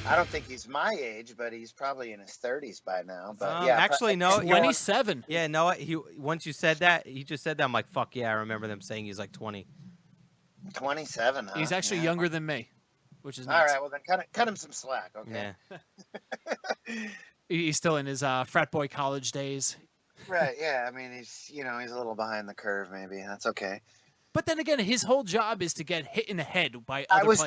I don't think he's my age, but he's probably in his 30s by now. But yeah, actually, no. 27. Yeah, no. Once you said that, he just said that. I'm like, fuck yeah, I remember them saying he's like 20. 27. Huh? He's actually younger than me, which is all nuts. right. Well, then cut him some slack, okay? Yeah. He's still in his frat boy college days. Right. Yeah. I mean, he's a little behind the curve. Maybe that's okay. But then again, his whole job is to get hit in the head by other players. I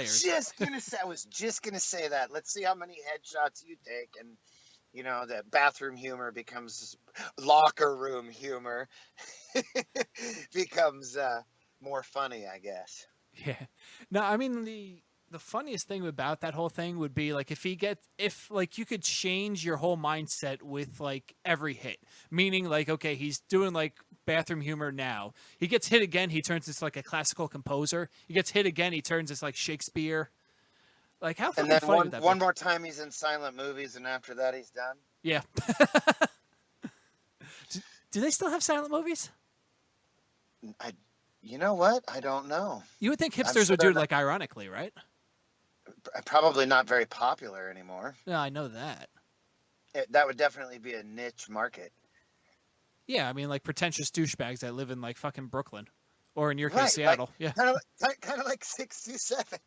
was just gonna say that. Let's see how many headshots you take, and that bathroom humor becomes locker room humor. Becomes more funny, I guess. Yeah. No, I mean the funniest thing about that whole thing would be like if you could change your whole mindset with like every hit, meaning like, okay, he's doing like bathroom humor now. He gets hit again, he turns into like a classical composer. He gets hit again, he turns into like Shakespeare. Like how fucking funny. would And that then one be? more time he's in silent movies, and after that he's done. Yeah. Do they still have silent movies? You know what? I don't know. You would think hipsters would do it like ironically, right? Probably not very popular anymore. Yeah, I know that. That would definitely be a niche market. Yeah, I mean like pretentious douchebags that live in like fucking Brooklyn. Or in your case, Seattle. Like, yeah. Kind of like 627.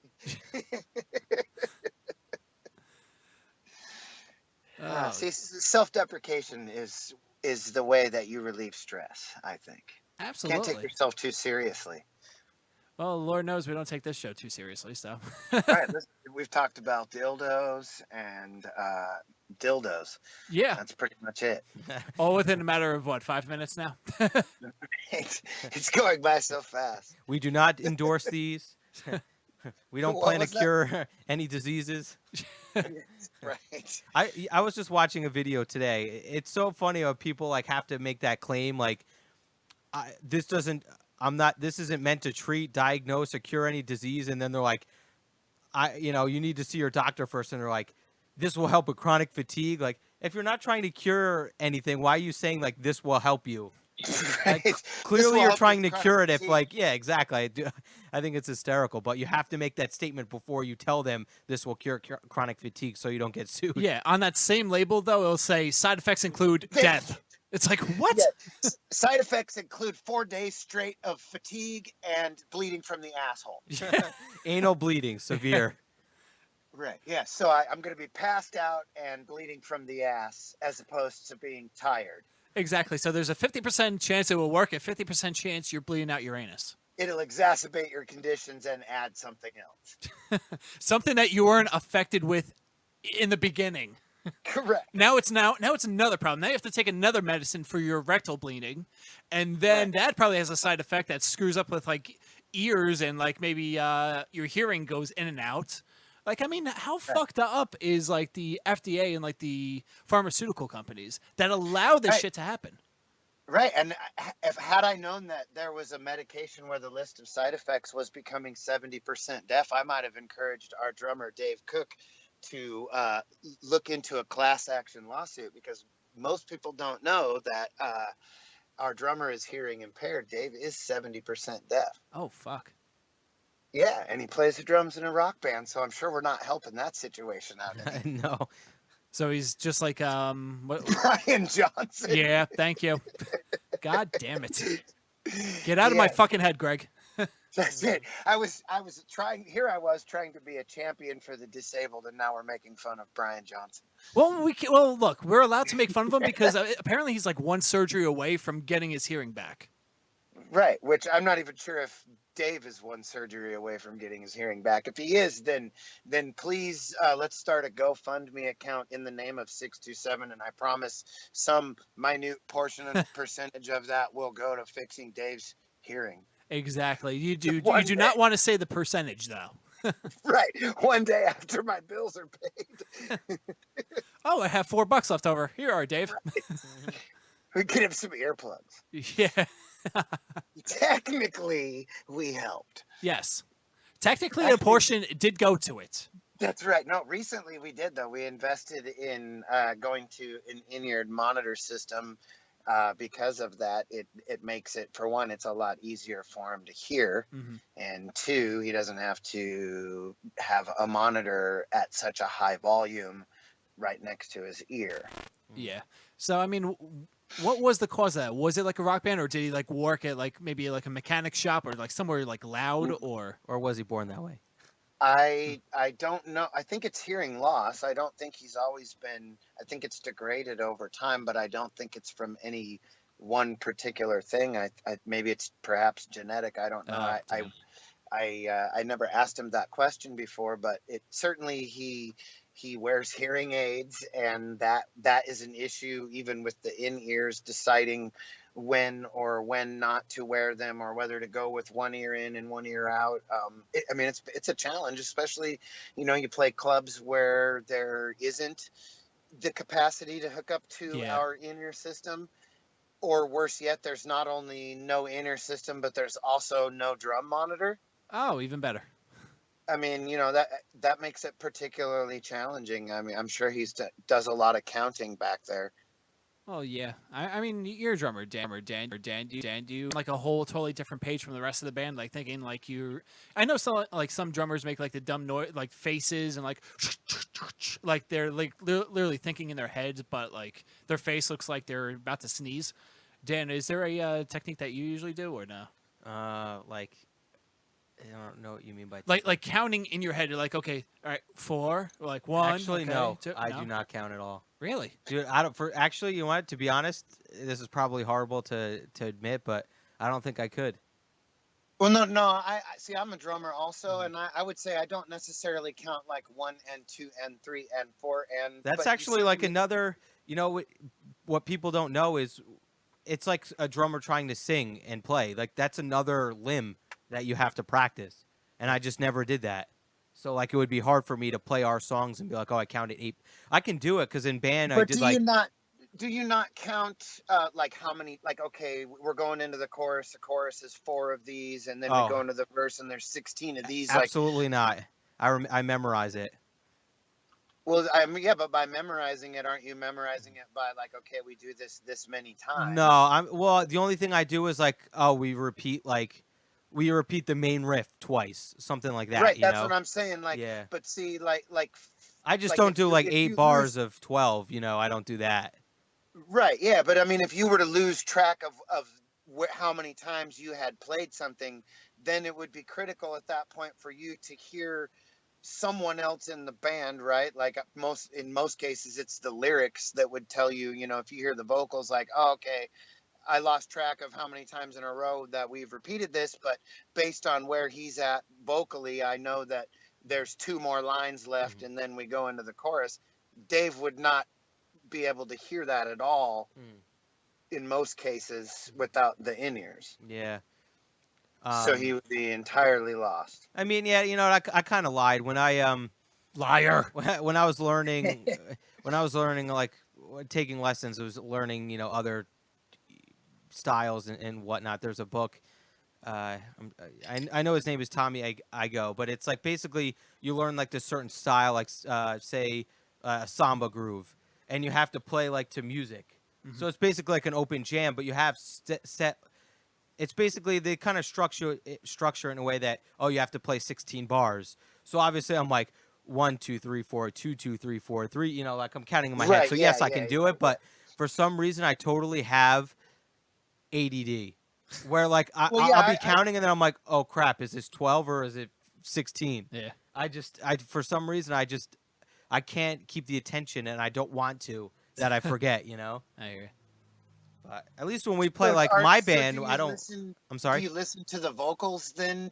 See, self-deprecation is the way that you relieve stress, I think. Absolutely. Can't take yourself too seriously. Well, Lord knows we don't take this show too seriously, so. All right, we've talked about dildos and dildos. Yeah. That's pretty much it. All within a matter of, 5 minutes now? It's going by so fast. We do not endorse these. We don't plan to cure any diseases. Right. I was just watching a video today. It's so funny how people like have to make that claim like this isn't meant to treat, diagnose, or cure any disease, and then they're like, you need to see your doctor first, and they're like, this will help with chronic fatigue. Like, if you're not trying to cure anything, why are you saying like this will help you? Right. Like, clearly you're trying to cure it. If like, yeah, exactly. I think it's hysterical, but you have to make that statement before you tell them this will cure chronic fatigue, so you don't get sued. Yeah, on that same label though, it'll say side effects include death. It's like, what? Yeah. Side effects include 4 days straight of fatigue and bleeding from the asshole. Anal bleeding, severe. Right. Yeah. So I'm going to be passed out and bleeding from the ass as opposed to being tired. Exactly. So there's a 50% chance it will work, a 50% chance you're bleeding out your anus. It'll exacerbate your conditions and add something else. Something that you weren't affected with in the beginning. Correct. Now it's another problem. Now you have to take another medicine for your rectal bleeding, and then that probably has a side effect that screws up with like ears and like maybe your hearing goes in and out. Like, I mean, how fucked up is like the FDA and like the pharmaceutical companies that allow this shit to happen? Right. And had I known that there was a medication where the list of side effects was becoming 70% deaf, I might have encouraged our drummer, Dave Cook, to look into a class action lawsuit, because most people don't know that our drummer is hearing impaired. Dave is 70% deaf. Oh, fuck. Yeah, and he plays the drums in a rock band, so I'm sure we're not helping that situation out any. No. So he's just like Brian Johnson. Yeah, thank you. God damn it. Get out of my fucking head, Greg. That's it. I was trying to be a champion for the disabled, and now we're making fun of Brian Johnson. Well, look, we're allowed to make fun of him because apparently he's like one surgery away from getting his hearing back. Right, which I'm not even sure if Dave is one surgery away from getting his hearing back. If he is, then please let's start a GoFundMe account in the name of 627, and I promise some minute portion of percentage of that will go to fixing Dave's hearing. Exactly. You do not want to say the percentage though. Right. One day after my bills are paid. Oh, I have $4 left over. Here you are, Dave. Right. We could have some earplugs. Yeah. Technically, we helped. Yes. Technically, a portion did go to it. That's right. No, recently we did, though. We invested in going to an in-ear monitor system because of that, it makes it, for one, it's a lot easier for him to hear, and two, he doesn't have to have a monitor at such a high volume right next to his ear. Yeah. So I mean, what was the cause of that? Was it like a rock band, or did he like work at like maybe like a mechanic shop, or like somewhere like loud, or was he born that way? I don't know. I think it's hearing loss. I don't think he's always been. I think it's degraded over time, but I don't think it's from any one particular thing. I maybe it's perhaps genetic. I don't know. I never asked him that question before, but it certainly he wears hearing aids, and that is an issue even with the in-ears, deciding when not to wear them, or whether to go with one ear in and one ear out. I mean, it's a challenge, especially, you play clubs where there isn't the capacity to hook up to our in-ear system, or worse yet, there's not only no in-ear system, but there's also no drum monitor. Oh, even better. I mean, that makes it particularly challenging. I mean, I'm sure he does a lot of counting back there. Oh yeah, I mean, you're a drummer, Dan. Do you like a whole totally different page from the rest of the band? Like thinking like I know some drummers make like the dumb noise, like faces and like they're like literally thinking in their heads, but like their face looks like they're about to sneeze. Dan, is there a technique that you usually do or no? Like, I don't know what you mean by like counting in your head. You're like, okay, all right, 4, or like 1. Actually, okay, no, 2, I do not count at all. Really? Dude, actually, you know what? To be honest, this is probably horrible to admit, but I don't think I could. Well, no. I see. I'm a drummer also, and I would say I don't necessarily count like 1 and 2 and 3 and 4 and. That's actually like another. What people don't know is, it's like a drummer trying to sing and play. Like that's another limb that you have to practice, and I just never did that. So like it would be hard for me to play our songs and be like, oh, I counted 8. I can do it because in band I did like. Do you not count like how many? Like, okay, we're going into the chorus. The chorus is 4 of these, and then we go into the verse, and there's 16 of these. Absolutely not. I memorize it. Well, yeah, but by memorizing it, aren't you memorizing it by like, okay, we do this many times? No, the only thing I do is like, oh, we repeat the main riff twice, something like that. Right, that's what I'm saying. Like, yeah. But see, like I just don't do like 8 bars of 12. I don't do that. Right, yeah, but I mean, if you were to lose track of how many times you had played something, then it would be critical at that point for you to hear someone else in the band, right? Like in most cases, it's the lyrics that would tell you, if you hear the vocals, like, oh, okay, I lost track of how many times in a row that we've repeated this, but based on where he's at vocally, I know that there's 2 more lines left, and then we go into the chorus. Dave would not be able to hear that at all in most cases without the in-ears. Yeah. So he would be entirely lost. I mean, yeah, I kind of lied when I liar. When I was learning like taking lessons, I was learning other styles and whatnot. There's a book. I know his name is Tommy Igo, but it's like basically you learn like this certain style, like say a samba groove, and you have to play like to music. So it's basically like an open jam, but you have set. It's basically they kind of structure in a way that, oh, you have to play 16 bars. So obviously I'm like 1 2 3 4 2 2 3 4 3. Like I'm counting in my head. So yes, I can do it, but for some reason I totally have ADD, where like I'll be counting and then I'm like, oh crap, is this 12 or is it 16? Yeah. I for some reason I can't keep the attention, and I don't want to, that I forget. I hear. But at least when we play like my band, I don't. I'm sorry. Do you listen to the vocals then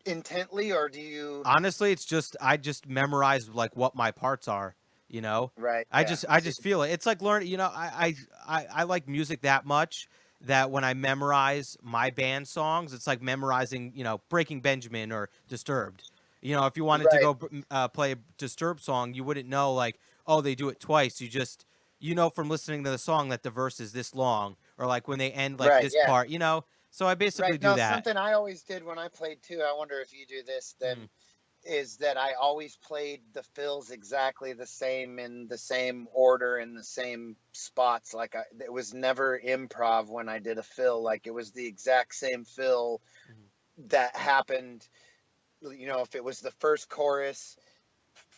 intently, or do you? Honestly, it's just I just memorize like what my parts are. Right. I just feel it. It's like learning. I like music that much that when I memorize my band songs, it's like memorizing Breaking Benjamin or Disturbed. If you wanted to go play a Disturbed song, you wouldn't know like, oh, they do it twice. You just from listening to the song that the verse is this long, or like when they end like this part, So I basically do that. Something I always did when I played too. I wonder if you do this then. is that I always played the fills exactly the same, in the same order, in the same spots. Like it was never improv when I did a fill. Like it was the exact same fill that happened. You know, if it was the first chorus,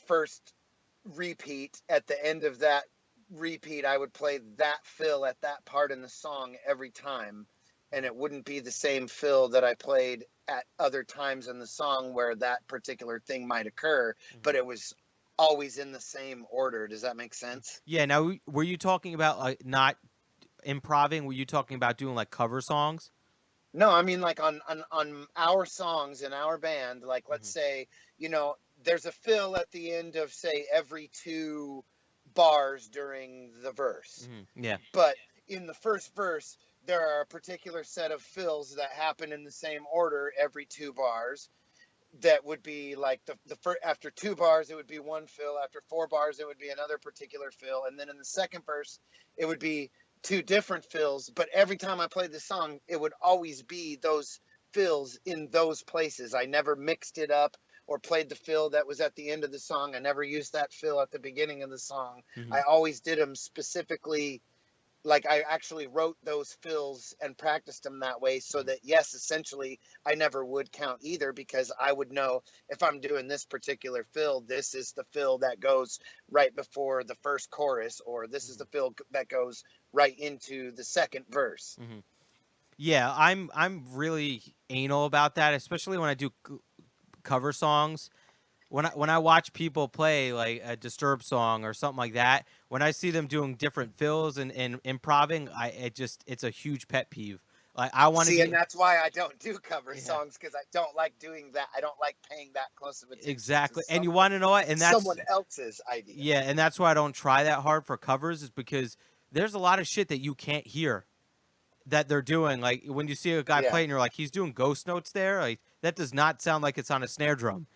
first repeat, at the end of that repeat, I would play that fill at that part in the song every time. And it wouldn't be the same fill that I played at other times in the song where that particular thing might occur, but it was always in the same order. Does that make sense? Yeah. Now, were you talking about like not improving? Were you talking about doing like cover songs? No, I mean like on our songs in our band, like let's say, you know, there's a fill at the end of say every 2 bars during the verse. Yeah. But in the first verse, there are a particular set of fills that happen in the same order every 2 bars. That would be like the first, after 2 bars, it would be one fill. After 4 bars, it would be another particular fill. And then in the second verse, it would be 2 different fills. But every time I played the song, it would always be those fills in those places. I never mixed it up or played the fill that was at the end of the song. I never used that fill at the beginning of the song. I always did them specifically. Like I actually wrote those fills and practiced them that way so that, yes, essentially I never would count either, because I would know if I'm doing this particular fill, this is the fill that goes right before the first chorus, or this is the fill that goes right into the second verse. Yeah, I'm really anal about that, especially when I do cover songs. When I watch people play like a Disturbed song or something like that, when I see them doing different fills and improving, it's a huge pet peeve. Like I want to see, and that's why I don't do cover songs, because I don't like doing that. I don't like paying that close of attention. Exactly, and you want to know what? And that's someone else's idea. Yeah, and that's why I don't try that hard for covers, is because there's a lot of shit that you can't hear that they're doing. Like when you see a guy play and you're like, he's doing ghost notes there. Like that does not sound like it's on a snare drum.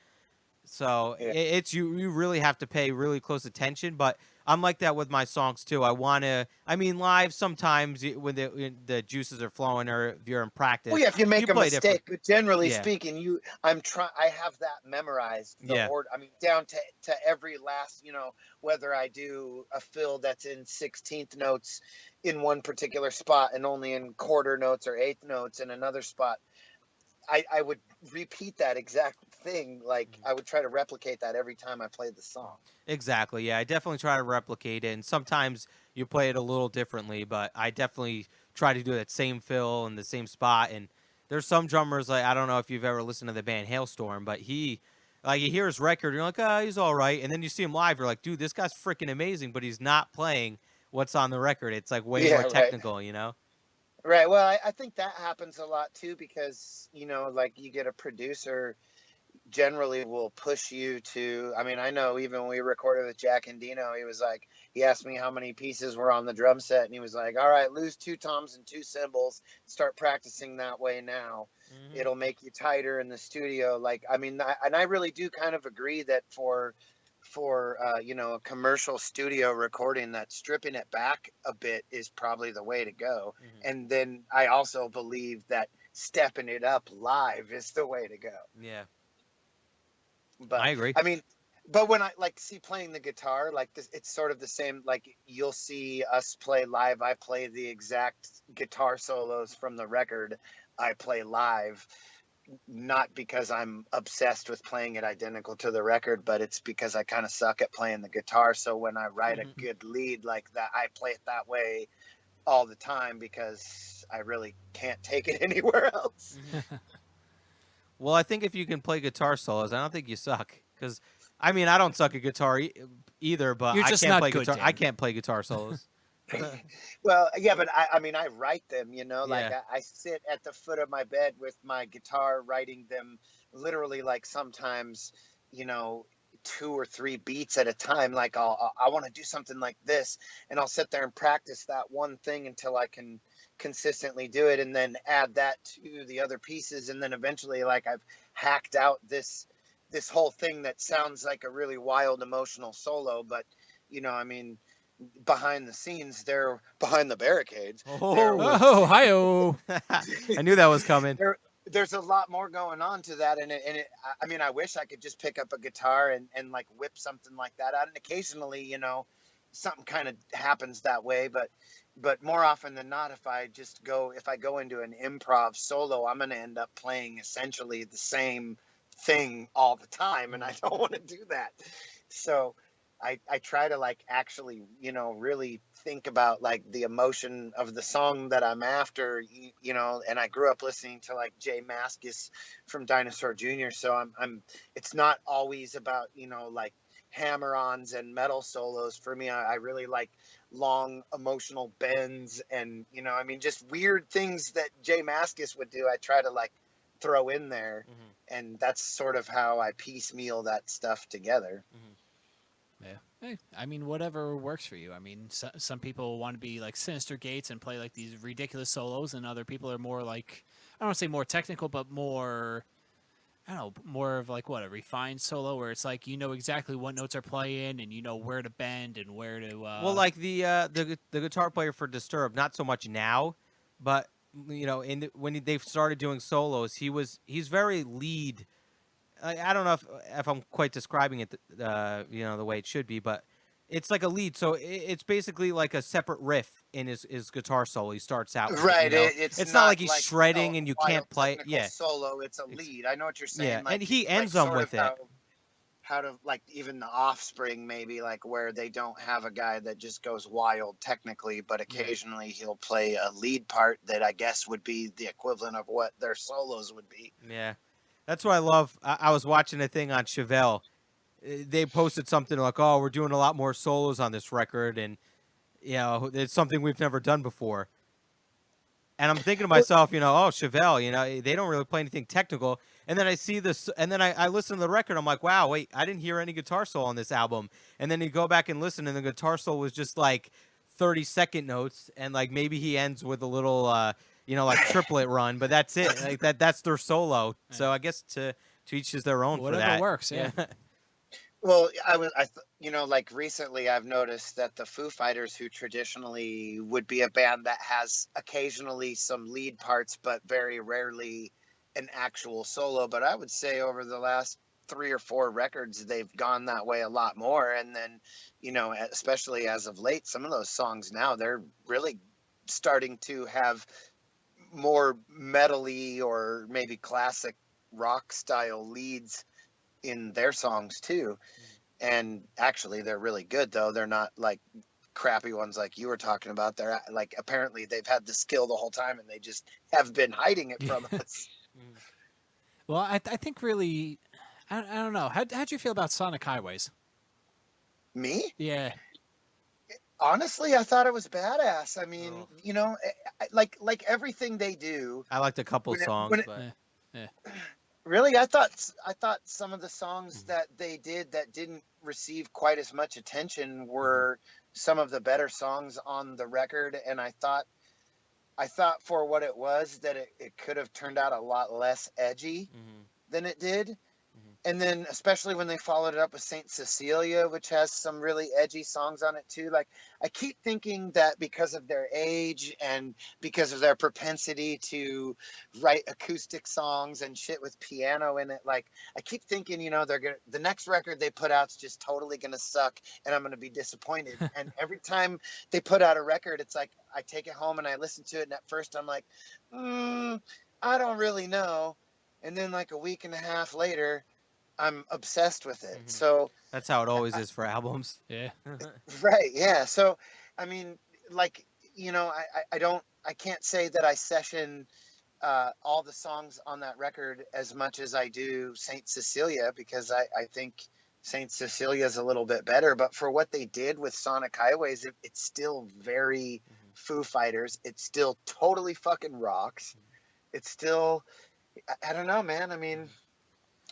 So it's you really have to pay really close attention. But I'm like that with my songs too. I mean, live sometimes when the juices are flowing, or if you're in practice. Well, yeah, if you make a mistake, different. But generally speaking, I have that memorized. Order, I mean, down to every last, you know, whether I do a fill that's in 16th notes in one particular spot and only in quarter notes or eighth notes in another spot. I would repeat that exact thing. Like I would try to replicate that every time I played the song. Exactly. Yeah, I definitely try to replicate it. And sometimes you play it a little differently, but I definitely try to do that same fill in the same spot. And there's some drummers, like, I don't know if you've ever listened to the band Hailstorm, but you hear his record, you're like, oh, he's all right. And then you see him live, you're like, dude, this guy's freaking amazing, but he's not playing what's on the record. It's like way more technical, you know? Right. Well, I think that happens a lot too, because, you know, like you get a producer generally will push you to, I mean, I know even when we recorded with Jack and Dino, he asked me how many pieces were on the drum set, and he was like, all right, lose 2 toms and 2 cymbals, start practicing that way now. It'll make you tighter in the studio. Like, I mean, I really do kind of agree that for you know, a commercial studio recording, that stripping it back a bit is probably the way to go. And then I also believe that stepping it up live is the way to go. Yeah. But I agree. I mean, but when I see playing the guitar, like this, it's sort of the same. Like you'll see us play live. I play the exact guitar solos from the record I play live. Not because I'm obsessed with playing it identical to the record, but it's because I kind of suck at playing the guitar. So when I write a good lead like that, I play it that way all the time, because I really can't take it anywhere else. Well, I think if you can play guitar solos, I don't think you suck. Because, I mean, I don't suck at guitar either, but You're just I can't not play good, guitar. Dan. I can't play guitar solos. Well, yeah, but I mean, I write them, you know, like Yeah. I sit at the foot of my bed with my guitar, writing them literally, like sometimes, you know, 2 or 3 beats at a time. Like I want to do something like this, and I'll sit there and practice that one thing until I can consistently do it, and then add that to the other pieces. And then eventually, like, I've hacked out this whole thing that sounds like a really wild emotional solo, but, you know, I mean, behind the scenes, they're behind the barricades. Oh, Oh, hi-oh. I knew that was coming. there's a lot more going on to that, I mean, I wish I could just pick up a guitar and like whip something like that out, and occasionally, something kind of happens that way, but more often than not, if I go into an improv solo, I'm going to end up playing essentially the same thing all the time, and I don't want to do that. So I try to like actually, really think about like the emotion of the song that I'm after, and I grew up listening to like Jay Mascis from Dinosaur Jr. So it's not always about, like hammer-ons and metal solos. For me, I really like long emotional bends and, I mean, just weird things that Jay Mascis would do. I try to like throw in there, and that's sort of how I piecemeal that stuff together. Yeah. Hey, I mean, whatever works for you. I mean, some people want to be like Sinister Gates and play like these ridiculous solos, and other people are more like, I don't want to say more technical, but more, I don't know, more of like a refined solo where it's like you know exactly what notes are playing and you know where to bend and where to. Well, like the guitar player for Disturbed, not so much now, but when they've started doing solos, he's very lead. I don't know if I'm quite describing it, the way it should be, but it's like a lead. So it's basically like a separate riff in his guitar solo. He starts out with right. It's not like he's shredding and you can't play. Yeah, solo. It's a lead. I know what you're saying. Yeah, like, and he ends like them with it. How to like even the Offspring, maybe like where they don't have a guy that just goes wild technically, but occasionally he'll play a lead part that I guess would be the equivalent of what their solos would be. Yeah. That's what I love. I was watching a thing on Chevelle. They posted something like, "Oh, we're doing a lot more solos on this record, and it's something we've never done before." And I'm thinking to myself, oh, Chevelle, they don't really play anything technical. And then I see this, and then I listen to the record. I'm like, wow, wait, I didn't hear any guitar solo on this album. And then you go back and listen, and the guitar solo was just like 30-second notes, and like maybe he ends with a little, like triplet run, but that's it. Like that's their solo. So I guess to each is their own. Whatever for that. works. Yeah. Well, like recently I've noticed that the Foo Fighters, who traditionally would be a band that has occasionally some lead parts, but very rarely an actual solo. But I would say over the last 3 or 4 records, they've gone that way a lot more. And then, especially as of late, some of those songs now, they're really starting to have more metal-y or maybe classic rock style leads in their songs too. And actually they're really good though. They're not like crappy ones like you were talking about. They're like, apparently they've had the skill the whole time and they just have been hiding it from us. Well, I think really, I don't know. How'd you feel about Sonic Highways? Me? Yeah. Honestly, I thought it was badass. I mean, like everything they do. I liked a couple songs, but yeah. Really, I thought some of the songs that they did that didn't receive quite as much attention were some of the better songs on the record, and I thought for what it was that it could have turned out a lot less edgy than it did. And then especially when they followed it up with Saint Cecilia, which has some really edgy songs on it too. Like, I keep thinking that because of their age and because of their propensity to write acoustic songs and shit with piano in it, like, I keep thinking, the next record they put out's just totally gonna suck and I'm gonna be disappointed. And every time they put out a record, it's like I take it home and I listen to it, and at first I'm like, I don't really know. And then like a week and a half later, I'm obsessed with it. So that's how it always is for albums. Yeah. Right. Yeah. So, I mean, like, I can't say that I session all the songs on that record as much as I do Saint Cecilia, because I think Saint Cecilia is a little bit better. But for what they did with Sonic Highways, it's still very Foo Fighters. It still totally fucking rocks. It's still, I don't know, man. I mean,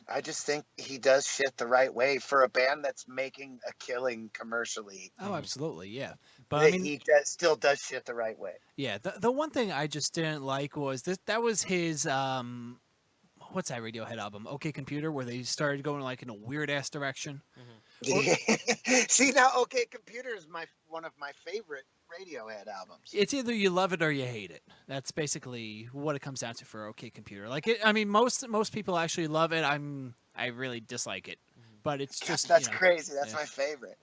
I just think he does shit the right way for a band that's making a killing commercially. Oh, absolutely, yeah. But I mean, he still does shit the right way. Yeah, the one thing I just didn't like was that was his what what's that Radiohead album? OK Computer, where they started going like in a weird ass direction. See, now OK Computer is one of my favorite Radiohead albums. It's either you love it or you hate it. That's basically what it comes down to for OK Computer. Like I mean, most people actually love it. I really dislike it, but it's just that's crazy. That's my favorite.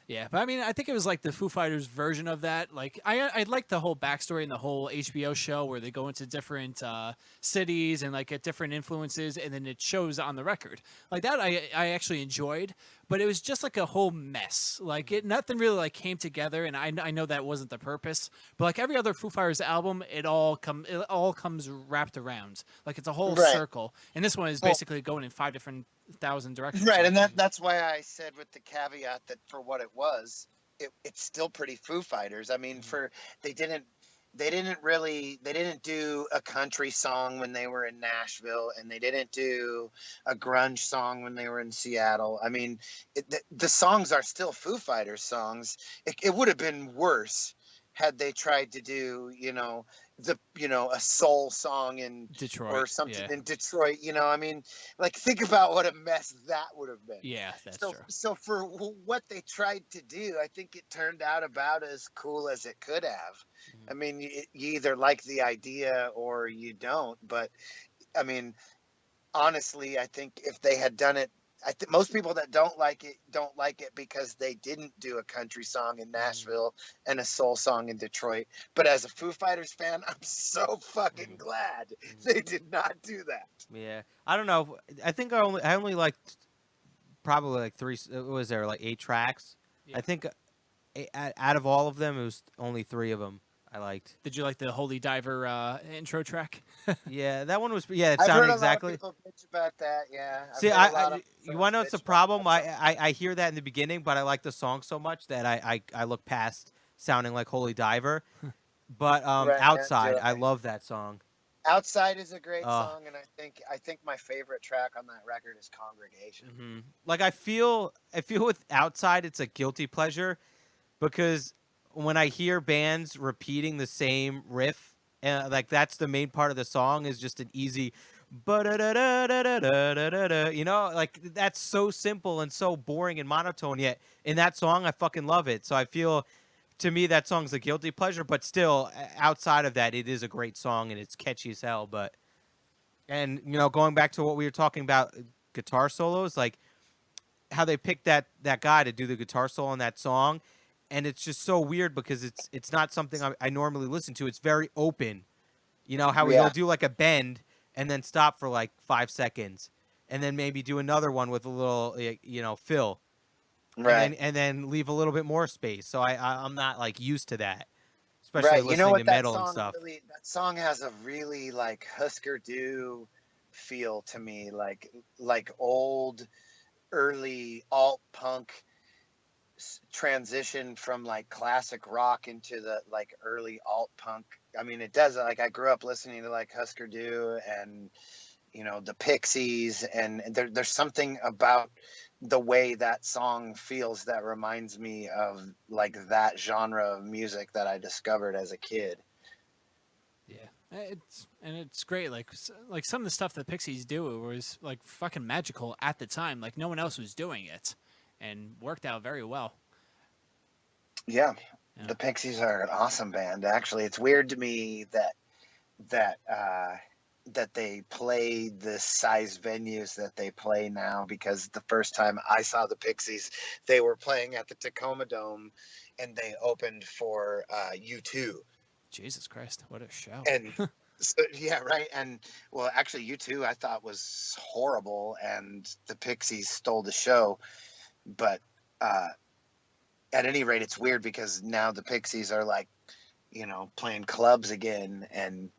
Yeah, but I mean, I think it was like the Foo Fighters version of that. Like, I like the whole backstory and the whole HBO show where they go into different cities and like get different influences, and then it shows on the record. Like that, I actually enjoyed, but it was just like a whole mess. Like nothing really like came together, and I know that wasn't the purpose. But like every other Foo Fighters album, it all comes wrapped around. Like it's a whole circle, and this one is basically going in 5 different thousand directions. Right, and that's why I said with the caveat that for what it was, it's still pretty Foo Fighters. I mean, they didn't do a country song when they were in Nashville, and they didn't do a grunge song when they were in Seattle. I mean, the songs are still Foo Fighters songs. It would have been worse had they tried to do, a soul song in Detroit or something in Detroit. I mean, like, think about what a mess that would have been. Yeah, that's true. So for what they tried to do, I think it turned out about as cool as it could have. I mean, you either like the idea or you don't. But I mean, honestly, I think if they had done it, most people that don't like it because they didn't do a country song in Nashville and a soul song in Detroit. But as a Foo Fighters fan, I'm so fucking glad they did not do that. Yeah, I don't know. I think I only liked probably like 3. Was there like 8 tracks? Yeah. I think out of all of them, it was only 3 of them I liked. Did you like the Holy Diver intro track? Yeah, that one was. Yeah, it sounded exactly. I've heard a lot of people bitch about that. Yeah. See, you want to know what's the problem? I hear that in the beginning, but I like the song so much that I look past sounding like Holy Diver. But Outside, I love that song. Outside is a great song, and I think my favorite track on that record is Congregation. Mm-hmm. Like I feel with Outside, it's a guilty pleasure because when I hear bands repeating the same riff, like that's the main part of the song is just an easy, like that's so simple and so boring and monotone. Yet in that song, I fucking love it. So I feel, to me, that song's a guilty pleasure. But still, outside of that, it is a great song and it's catchy as hell. And going back to what we were talking about, guitar solos, like how they picked that guy to do the guitar solo on that song. And it's just so weird because it's not something I normally listen to. It's very open. How he'll do like a bend and then stop for like 5 seconds. And then maybe do another one with a little, fill. Right. And then leave a little bit more space. So I'm not like used to that. Especially listening to metal and stuff. That song has a really like Husker Du feel to me. Like old, early alt punk transition from like classic rock into the like early alt punk. I mean, it does. Like I grew up listening to like Husker Du and the Pixies, and there's something about the way that song feels that reminds me of like that genre of music that I discovered as a kid. Yeah, it's great. Like some of the stuff the Pixies do was like fucking magical at the time. Like no one else was doing it, and worked out very well. Yeah. The Pixies are an awesome band. Actually, it's weird to me that they play the size venues that they play now, because the first time I saw the Pixies, they were playing at the Tacoma Dome, and they opened for U2. Jesus Christ, what a show! And so, yeah, right. And well, actually, U2 I thought was horrible, and the Pixies stole the show. But at any rate, it's weird because now the Pixies are like, playing clubs again, and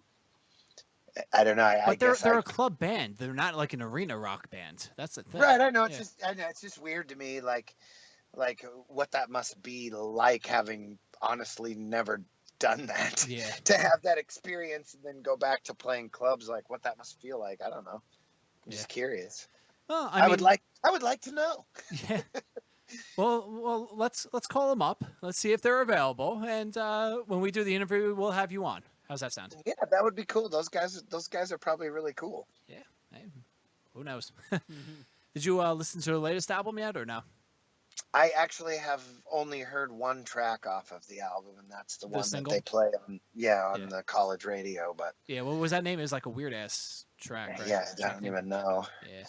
I don't know. But they're a club band. They're not like an arena rock band. That's the thing. Right. I know. It's just weird to me, like what that must be like, having honestly never done that. Yeah. To have that experience and then go back to playing clubs, like what that must feel like. I don't know. I'm just curious. Well, I would like to know. Yeah. Well, let's call them up. Let's see if they're available, and when we do the interview, we'll have you on. How's that sound? Yeah, that would be cool. Those guys are probably really cool. Yeah. Hey, who knows? Did you listen to the latest album yet, or no? I actually have only heard one track off of the album, and that's the one single? that they play on the college radio. But yeah, what was that name? It was like a weird ass track, right? yeah, I don't even know. Yeah.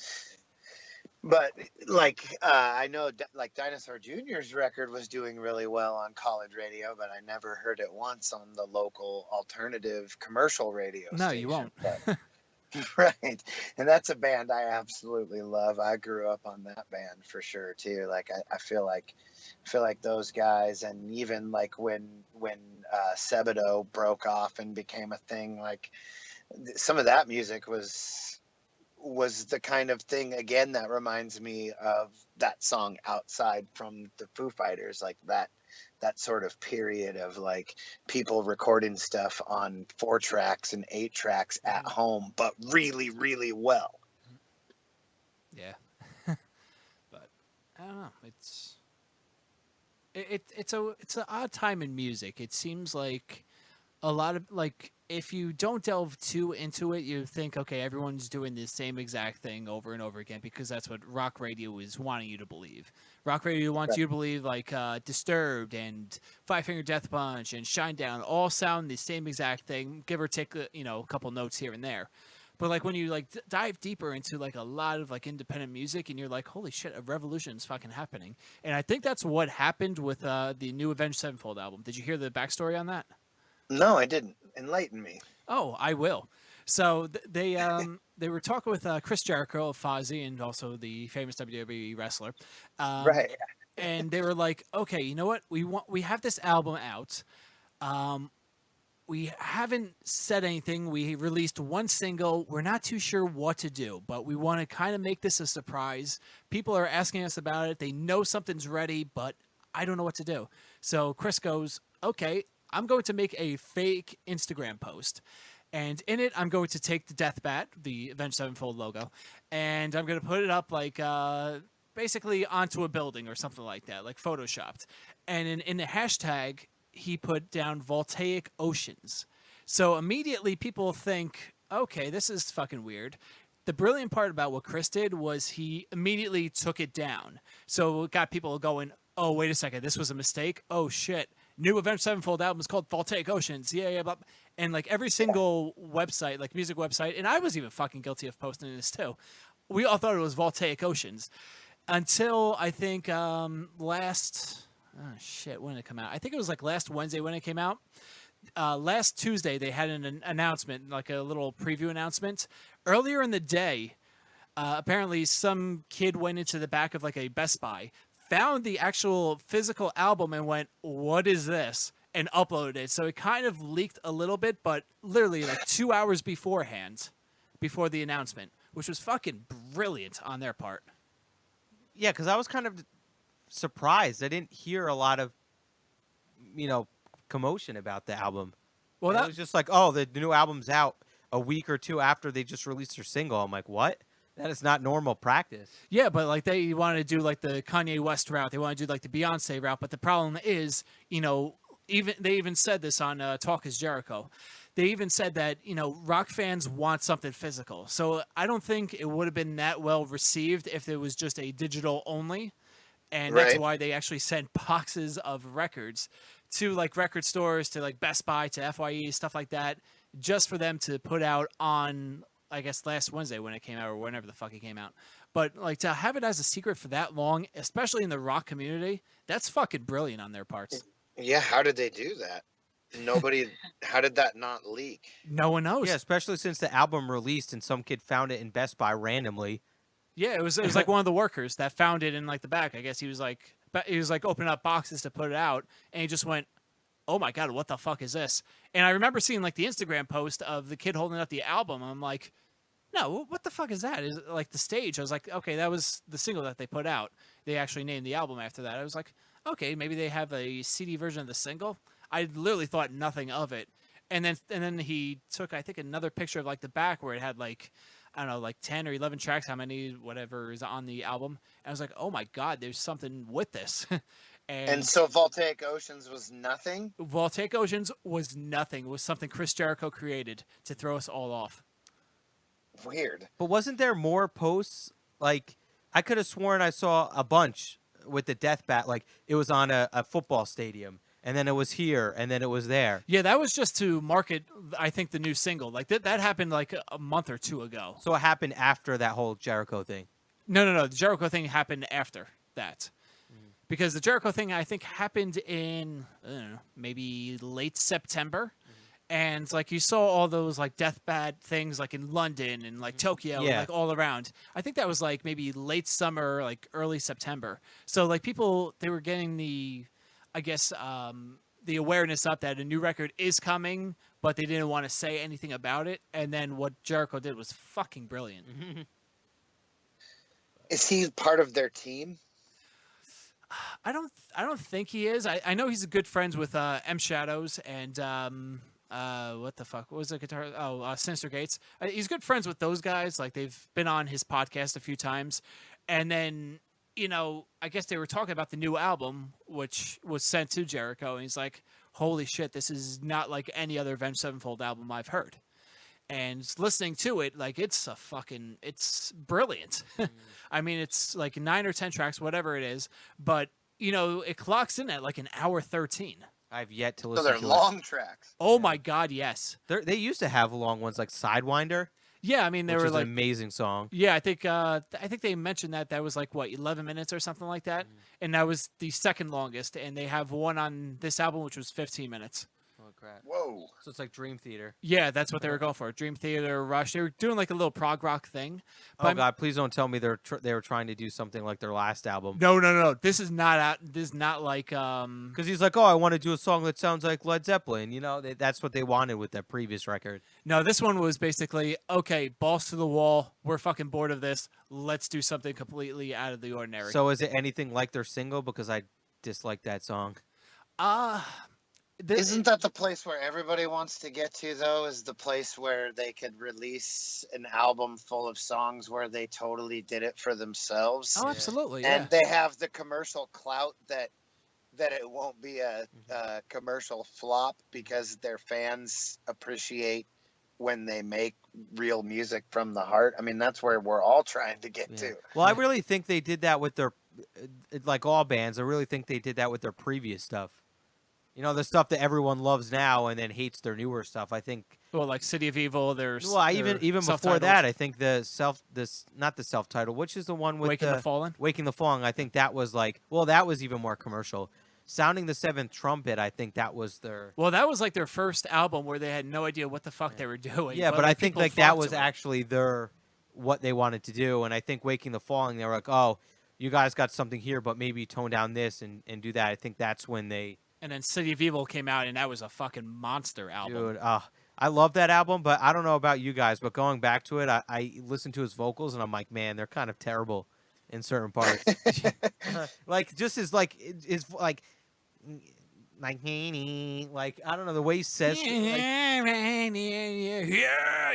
But like I know like Dinosaur Jr.'s record was doing really well on college radio, but I never heard it once on the local alternative commercial radio No, station. you won't. Right. And that's a band I absolutely love. I grew up on that band for sure too. Like I feel like those guys, and even like when Sebadoh broke off and became a thing, like some of that music was the kind of thing again that reminds me of that song Outside from the Foo Fighters, like that sort of period of like people recording stuff on 4 tracks and 8 tracks at home, but really, really well. Yeah. But I don't know. It's an odd time in music. It seems like a lot of like, if you don't delve too into it, you think, okay, everyone's doing the same exact thing over and over again, because that's what rock radio is wanting you to believe. Rock radio wants you to believe like Disturbed and Five Finger Death Punch and Shinedown all sound the same exact thing, give or take a couple notes here and there. But like when you like dive deeper into like a lot of like independent music, and you're like, holy shit, a revolution is fucking happening. And I think that's what happened with the new Avenged Sevenfold album. Did you hear the backstory on that? No, I didn't. Enlighten me. Oh, I will. So they were talking with Chris Jericho of Fozzy, and also the famous WWE wrestler. Right. And they were like, okay, you know what? We have this album out. We haven't said anything. We released one single. We're not too sure what to do, but we want to kind of make this a surprise. People are asking us about it. They know something's ready, but I don't know what to do. So Chris goes, okay, I'm going to make a fake Instagram post, and in it, I'm going to take the Death Bat, the Avenged Sevenfold logo, and I'm going to put it up like basically onto a building or something like that, like photoshopped. And in the hashtag, he put down Voltaic Oceans. So immediately people think, okay, this is fucking weird. The brilliant part about what Chris did was he immediately took it down. So it got people going, oh, wait a second, this was a mistake? Oh, shit. New Avenged Sevenfold album is called Voltaic Oceans. Yeah, blah. And like every single website, like music website, and I was even fucking guilty of posting this too. We all thought it was Voltaic Oceans until I think when did it come out? I think it was like last Wednesday when it came out. Last Tuesday they had an announcement, like a little preview announcement. Earlier in the day, apparently some kid went into the back of like a Best Buy, found the actual physical album and went, what is this? And uploaded it. So it kind of leaked a little bit, but literally like 2 hours beforehand, before the announcement, which was fucking brilliant on their part. Yeah, because I was kind of surprised. I didn't hear a lot of, commotion about the album. Well, it was just like, oh, the new album's out a week or two after they just released their single. I'm like, what? That is not normal practice. Yeah, but like they wanted to do like the Kanye West route. They want to do like the Beyonce route. But the problem is, they even said this on Talk is Jericho. They even said that, rock fans want something physical. So I don't think it would have been that well received if it was just a digital only. And that's why they actually sent boxes of records to like record stores, to like Best Buy, to FYE, stuff like that, just for them to put out on, I guess, last Wednesday when it came out, or whenever the fuck it came out. But like to have it as a secret for that long, especially in the rock community, that's fucking brilliant on their parts. Yeah, how did they do that? How did that not leak? No one knows. Yeah, especially since the album released and some kid found it in Best Buy randomly. Yeah, it was like one of the workers that found it in like the back. I guess he was like opening up boxes to put it out, and he just went, oh my God, what the fuck is this? And I remember seeing like the Instagram post of the kid holding up the album. I'm like, no, what the fuck is that? Is it like the stage? I was like, okay, that was the single that they put out. They actually named the album after that. I was like, okay, maybe they have a CD version of the single. I literally thought nothing of it. And then he took, I think, another picture of like the back where it had like I don't know, like 10 or 11 tracks, how many, whatever is on the album. And I was like, oh my God, there's something with this. And so Voltaic Oceans was nothing? Voltaic Oceans was nothing. It was something Chris Jericho created to throw us all off. Weird. But wasn't there more posts? Like, I could have sworn I saw a bunch with the death bat. Like, it was on a football stadium, and then it was here, and then it was there. Yeah, that was just to market, I think, the new single. Like, that happened like a month or two ago. So it happened after that whole Jericho thing. No. The Jericho thing happened after that. Because the Jericho thing, I think, happened in, I don't know, maybe late September. And, like, you saw all those, like, deathbat things, like, in London and, like, Tokyo and, like, all around. I think that was, like, maybe late summer, like, early September. So, like, people, they were getting the, I guess, the awareness up that a new record is coming, but they didn't want to say anything about it. And then what Jericho did was fucking brilliant. Is he part of their team? I don't think he is. I know he's good friends with M Shadows and what the fuck? What was the guitar? Oh, Sinister Gates. He's good friends with those guys. Like, they've been on his podcast a few times. And then, you know, I guess they were talking about the new album, which was sent to Jericho, and he's like, holy shit, this is not like any other Avenged Sevenfold album I've heard. And listening to it, like, it's brilliant. I mean, it's like 9 or 10 tracks, whatever it is. But, you know, it clocks in at like an hour 13. I've yet to So listen they're to long tracks. Oh, my God, yes. They used to have long ones like Sidewinder, Yeah, I mean, they which were is like, an amazing song. yeah, I think they mentioned that was like, what, 11 minutes or something like that? And that was the second longest. And they have one on this album, which was 15 minutes. Oh, crap. Whoa. So it's like Dream Theater. Yeah, that's what they were going for. Dream Theater, Rush. They were doing like a little prog rock thing. Oh, God, please don't tell me they were trying to do something like their last album. No. This is not out. This is not like Because he's like, oh, I want to do a song that sounds like Led Zeppelin. You know, that's what they wanted with that previous record. No, this one was basically, okay, balls to the wall. We're fucking bored of this. Let's do something completely out of the ordinary. So is it anything like their single? Because I dislike that song. Isn't that the place where everybody wants to get to, though? Is the place where they could release an album full of songs where they totally did it for themselves? Oh, absolutely. And Yeah. they have the commercial clout that it won't be a commercial flop because their fans appreciate when they make real music from the heart. I mean, that's where we're all trying to get to. Well, I really think they did that with their, like all bands, I really think they did that with their previous stuff. You know, the stuff that everyone loves now and then hates their newer stuff. I think. Well, like City of Evil. Even before that, I think not the self-titled, which is the one with Waking the Fallen. Waking the Fallen. I think that was like, well, that was even more commercial. Sounding the Seventh Trumpet, I think that was their. Well, that was like their first album where they had no idea what the fuck they were doing. Yeah, but I think people like that flocked was to it. actually what they wanted to do, and I think Waking the Fallen, they were like, oh, you guys got something here, but maybe tone down this and do that. I think that's when they. And then City of Evil came out, and that was a fucking monster album. Dude, I love that album, but I don't know about you guys, but going back to it, I listened to his vocals, and I'm like, man, they're kind of terrible in certain parts. Like, just as, like, is like, I don't know, the way he says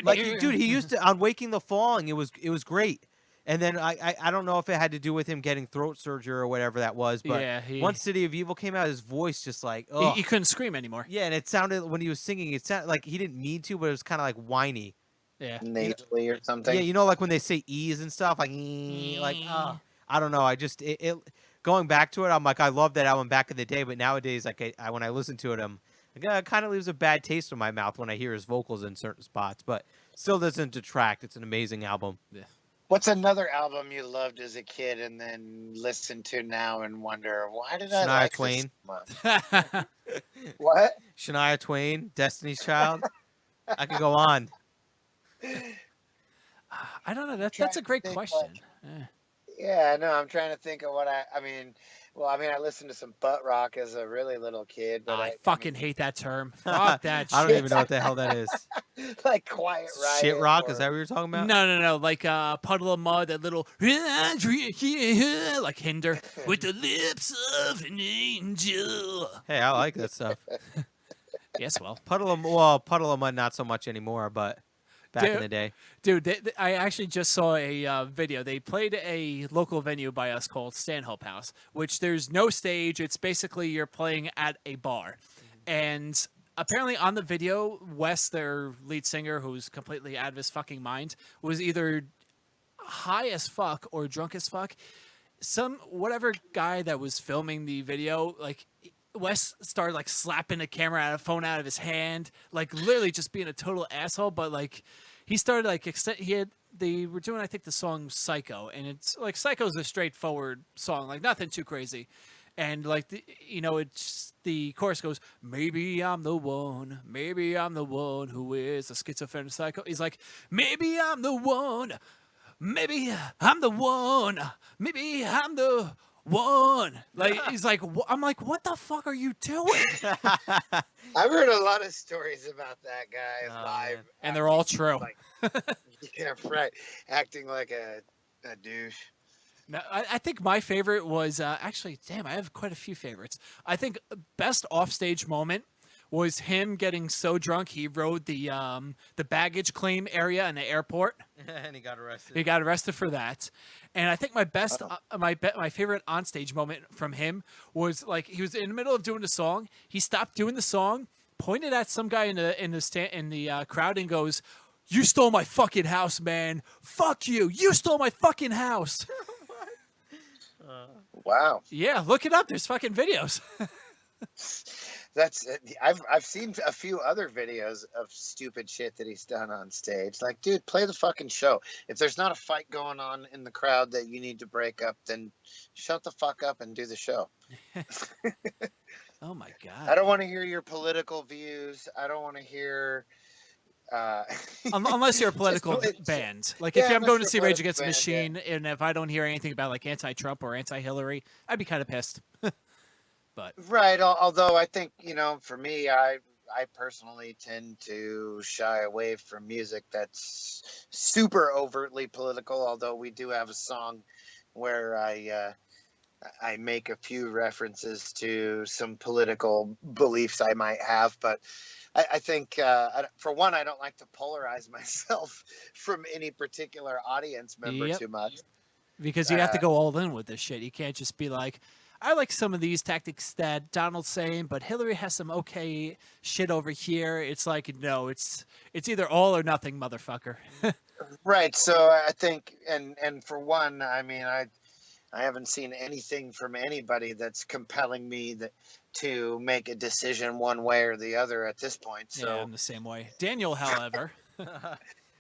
like, dude, he used to, on Waking the Fallen, it was great. And then I don't know if it had to do with him getting throat surgery or whatever that was, but Yeah, once City of Evil came out, his voice just like, he couldn't scream anymore. yeah, and it sounded, when he was singing, it sounded like he didn't mean to, but it was kind of like whiny. Yeah. Nasally or something. Yeah, you know, like when they say E's and stuff, like, I don't know. I just, going back to it, I'm like, I love that album back in the day, but nowadays, like, when I listen to it, it kind of leaves a bad taste in my mouth when I hear his vocals in certain spots, but still doesn't detract. It's an amazing album. Yeah. What's another album you loved as a kid and then listen to now and wonder, why did I Shania like Twain. this so much? What? Shania Twain, Destiny's Child. I could go on. I don't know. That's a great question. Yeah, I know. I'm trying to think of what I mean, I listened to some butt rock as a really little kid. But I fucking hate that term. Fuck that shit. I don't even know what the hell that is. like Quiet Riot. Shit rock? or- Is that what you're talking about? No. Like Puddle of Mud, that little like Hinder with the lips of an angel. Hey, I like that stuff. Yes, well. Puddle of Mud, not so much anymore, but back in the day. Dude, I actually just saw a video. They played a local venue by us called Stanhope House, which there's no stage. It's basically you're playing at a bar. And apparently on the video, Wes, their lead singer, who's completely out of his fucking mind, was either high as fuck or drunk as fuck. Whatever guy that was filming the video, like, Wes started like slapping the phone out of his hand, like literally just being a total asshole. But like, he started like they were doing, I think, the song Psycho, and it's like Psycho's a straightforward song, like nothing too crazy. And like it's the chorus goes, maybe I'm the one who is a schizophrenic psycho. He's like, maybe I'm the one, maybe I'm the one, maybe I'm the one. Like, he's like, I'm like, what the fuck are you doing? I've heard a lot of stories about that guy live, and they're all true. Like, yeah, right. Acting like a douche. Now, I think my favorite was actually, damn, I have quite a few favorites. I think best offstage moment was him getting so drunk he rode the baggage claim area in the airport, And he got arrested. He got arrested for that. And I think my best, my favorite onstage moment from him was like he was in the middle of doing the song. He stopped doing the song, pointed at some guy in the crowd, and goes, "You stole my fucking house, man! Fuck you! You stole my fucking house!" Wow. Yeah, look it up. There's fucking videos. That's I've seen a few other videos of stupid shit that he's done on stage. Like, dude, play the fucking show. If there's not a fight going on in the crowd that you need to break up, then shut the fuck up and do the show. Oh my god. I don't want to hear your political views. I don't want to hear unless you're a political band. Like, if I'm going to see Rage Against the Machine, and if I don't hear anything about like anti-Trump or anti-Hillary, I'd be kind of pissed. But right, although I think, for me, I personally tend to shy away from music that's super overtly political, although we do have a song where I make a few references to some political beliefs I might have. But I think, for one, I don't like to polarize myself from any particular audience member too much. Because you have to go all in with this shit. You can't just be like, I like some of these tactics that Donald's saying, but Hillary has some okay shit over here. It's like, no, it's either all or nothing, motherfucker. Right. So I think, and for one, I mean, I haven't seen anything from anybody that's compelling me to make a decision one way or the other at this point. So yeah, I'm the same way. Daniel, however,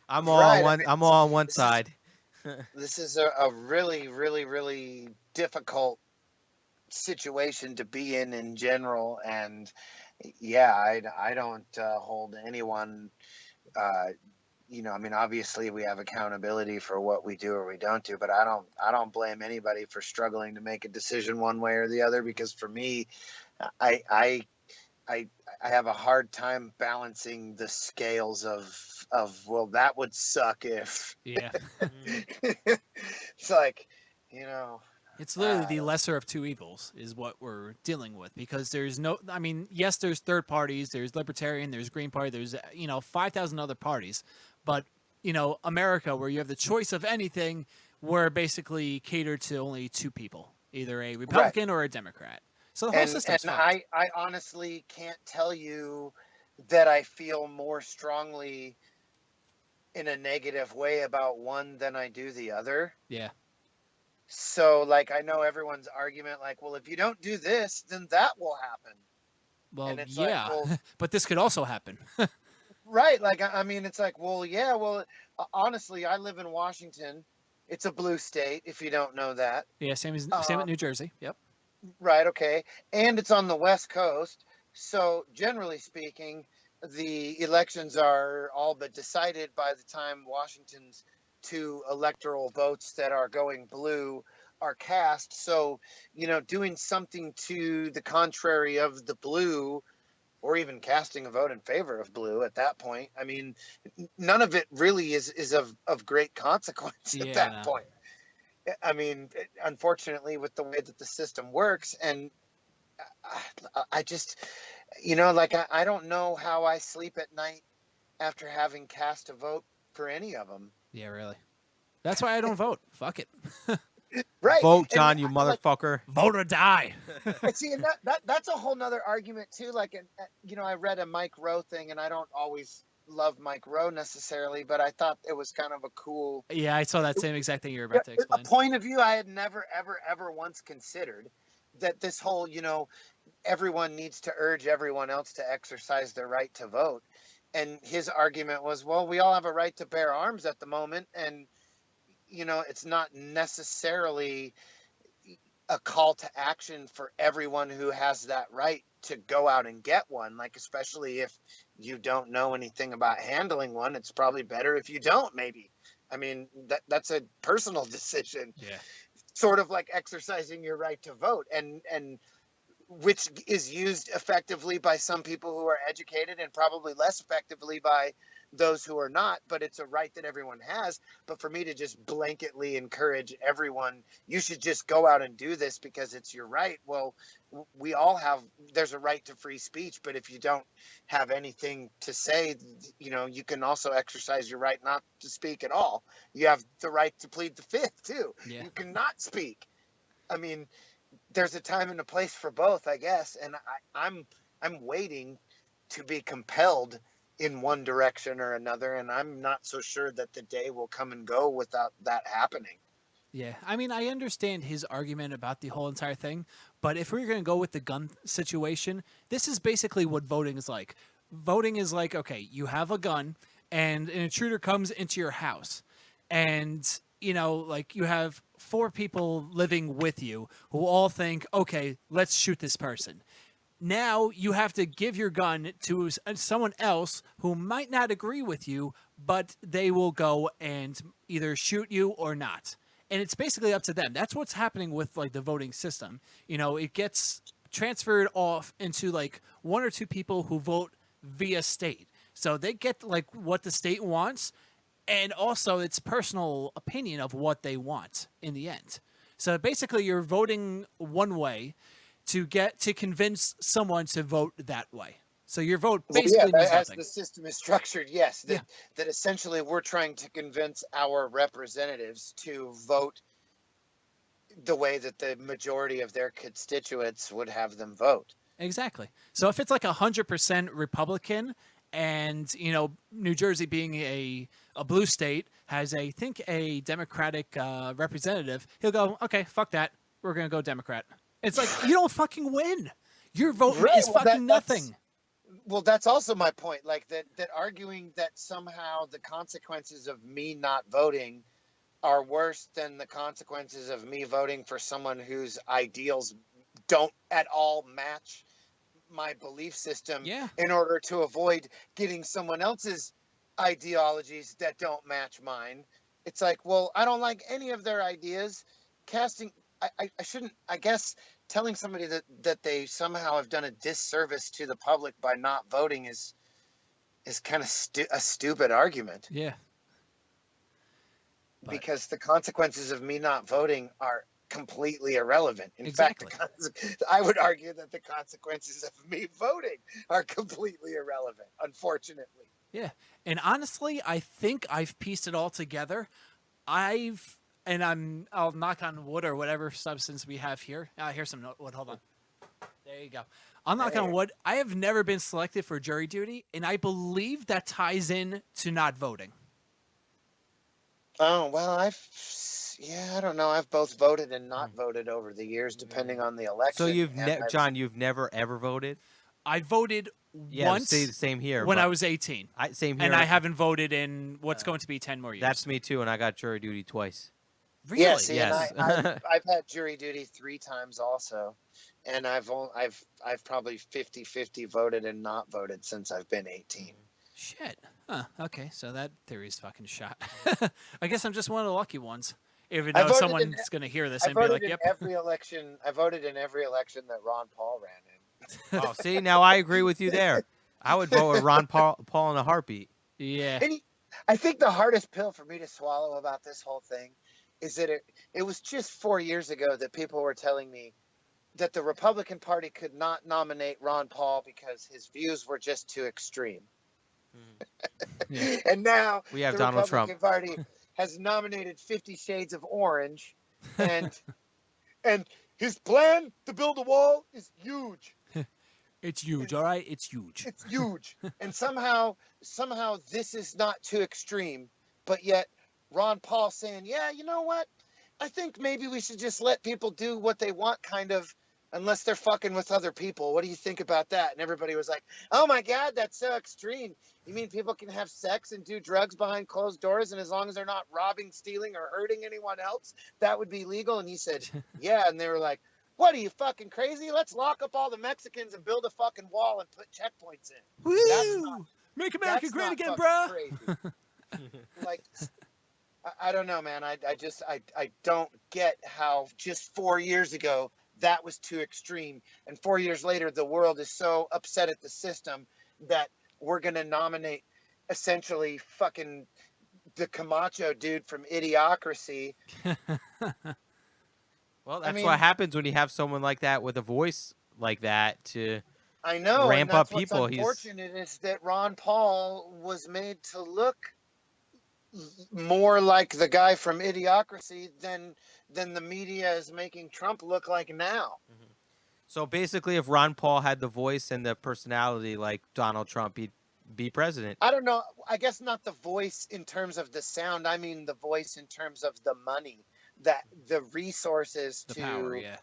I'm all on one side. This is a really, really, really difficult situation to be in general, and yeah, I don't hold anyone. I mean, obviously we have accountability for what we do or we don't do, but I don't blame anybody for struggling to make a decision one way or the other, because for me, I have a hard time balancing the scales of well, that would suck if. Yeah. It's like, It's literally the lesser of two evils is what we're dealing with, because there's no, I mean, yes, there's third parties, there's Libertarian, there's Green Party, there's, 5,000 other parties, but, America, where you have the choice of anything, we're basically catered to only two people, either a Republican or a Democrat. So the whole system's fucked. I honestly can't tell you that I feel more strongly in a negative way about one than I do the other. Yeah. So, like, I know everyone's argument, like, well, if you don't do this, then that will happen. Well, and it's yeah, like, well, but this could also happen. right. Like, I mean, it's like, well, yeah, well, honestly, I live in Washington. It's a blue state, if you don't know that. Yeah, same with New Jersey. Yep. Right, okay. And it's on the West Coast. So, generally speaking, the elections are all but decided by the time Washington's two electoral votes that are going blue are cast. So, doing something to the contrary of the blue, or even casting a vote in favor of blue at that point, I mean, none of it really is of great consequence at that point. I mean, unfortunately, with the way that the system works, and I just, I don't know how I sleep at night after having cast a vote for any of them. Yeah, really. That's why I don't vote. Fuck it. Right. Vote, John, And you like, motherfucker. Vote or die. see, and that's a whole nother argument too. Like, I read a Mike Rowe thing, and I don't always love Mike Rowe necessarily, but I thought it was kind of a cool, Yeah, I saw that same exact thing you were about to a explain. point of view I had never, ever, ever once considered. That this whole, everyone needs to urge everyone else to exercise their right to vote. And his argument was, well, we all have a right to bear arms at the moment, and it's not necessarily a call to action for everyone who has that right to go out and get one. Like, especially if you don't know anything about handling one, it's probably better if you don't, maybe. I mean, that's a personal decision. Yeah. Sort of like exercising your right to vote, and which is used effectively by some people who are educated and probably less effectively by those who are not, but it's a right that everyone has. But for me to just blanketly encourage everyone, you should just go out and do this because it's your right. Well, there's a right to free speech, but if you don't have anything to say, you can also exercise your right not to speak at all. You have the right to plead the fifth too. Yeah. You cannot speak. I mean, there's a time and a place for both, I guess. And I'm waiting to be compelled in one direction or another. And I'm not so sure that the day will come and go without that happening. Yeah, I mean, I understand his argument about the whole entire thing, but if we're going to go with the gun situation, this is basically what voting is like. Voting is like, okay, you have a gun, and an intruder comes into your house, and, like, you have 4 people living with you who all think, okay, let's shoot this person. Now you have to give your gun to someone else who might not agree with you, but they will go and either shoot you or not. And it's basically up to them. That's what's happening with like the voting system. It gets transferred off into like 1 or 2 people who vote via state. So they get like what the state wants, and also it's personal opinion of what they want in the end. So basically you're voting one way to convince someone to vote that way. So your vote basically means as nothing. the system is structured, yes, that essentially we're trying to convince our representatives to vote the way that the majority of their constituents would have them vote. Exactly. So if it's like 100% Republican, and New Jersey being a blue state has I think a Democratic representative, he'll go, okay, fuck that, we're gonna go Democrat. It's like, you don't fucking win. Your vote is fucking nothing. Well, that's also my point. Like that arguing that somehow the consequences of me not voting are worse than the consequences of me voting for someone whose ideals don't at all match my belief system, in order to avoid getting someone else's ideologies that don't match mine. It's like, well, I don't like any of their ideas. I shouldn't, I guess, telling somebody that they somehow have done a disservice to the public by not voting is kind of a stupid argument. Yeah. Because the consequences of me not voting are completely irrelevant. In fact, I would argue that the consequences of me voting are completely irrelevant, unfortunately. Yeah. And honestly, I think I've pieced it all together. I'll knock on wood or whatever substance we have here. Here's some wood. Hold on. There you go. I'll knock on wood. I have never been selected for jury duty, and I believe that ties in to not voting. Oh, well, I don't know. I've both voted and not voted over the years, depending on the election. So John, you've never ever voted? I voted once. The same here. When I was 18. Same here. And I haven't voted in what's going to be 10 more years. That's me too, and I got jury duty twice. Really? Yes. Yes. And I've had jury duty 3 times also, and I've probably 50-50 voted and not voted since I've been 18. Shit. Huh. Okay, so that theory's fucking shot. I guess I'm just one of the lucky ones. Even though someone's going to hear this and be like, "Yep." I voted in every election that Ron Paul ran in. Oh, see, now I agree with you there. I would vote with Ron Paul in a heartbeat. Yeah. And I think the hardest pill for me to swallow about this whole thing is that it was just 4 years ago that people were telling me that the Republican Party could not nominate Ron Paul because his views were just too extreme. Yeah. And now We have the Donald Republican Trump. Party has nominated 50 Shades of Orange, and and his plan to build a wall is huge. It's huge, all right? It's huge. It's huge. And somehow this is not too extreme, but yet Ron Paul saying, yeah, you know what? I think maybe we should just let people do what they want, kind of, unless they're fucking with other people. What do you think about that? And everybody was like, oh my God, that's so extreme. You mean people can have sex and do drugs behind closed doors, and as long as they're not robbing, stealing, or hurting anyone else, that would be legal? And he said, yeah. And they were like, what are you, fucking crazy? Let's lock up all the Mexicans and build a fucking wall and put checkpoints in. Woo! That's not, Make America that's great not again, fucking bruh. crazy. Like, I don't know, man. I don't get how just 4 years ago that was too extreme, and 4 years later the world is so upset at the system that we're gonna nominate essentially fucking the Camacho dude from Idiocracy. Well, that's what happens when you have someone like that with a voice like that to I know, ramp and that's up people. What's unfortunate is that Ron Paul was made to look more like the guy from Idiocracy than the media is making Trump look like now. So basically, if Ron Paul had the voice and the personality like Donald Trump, he'd be president. I don't know. I guess not the voice in terms of the sound. I mean the voice in terms of the money, that the resources The power, yeah.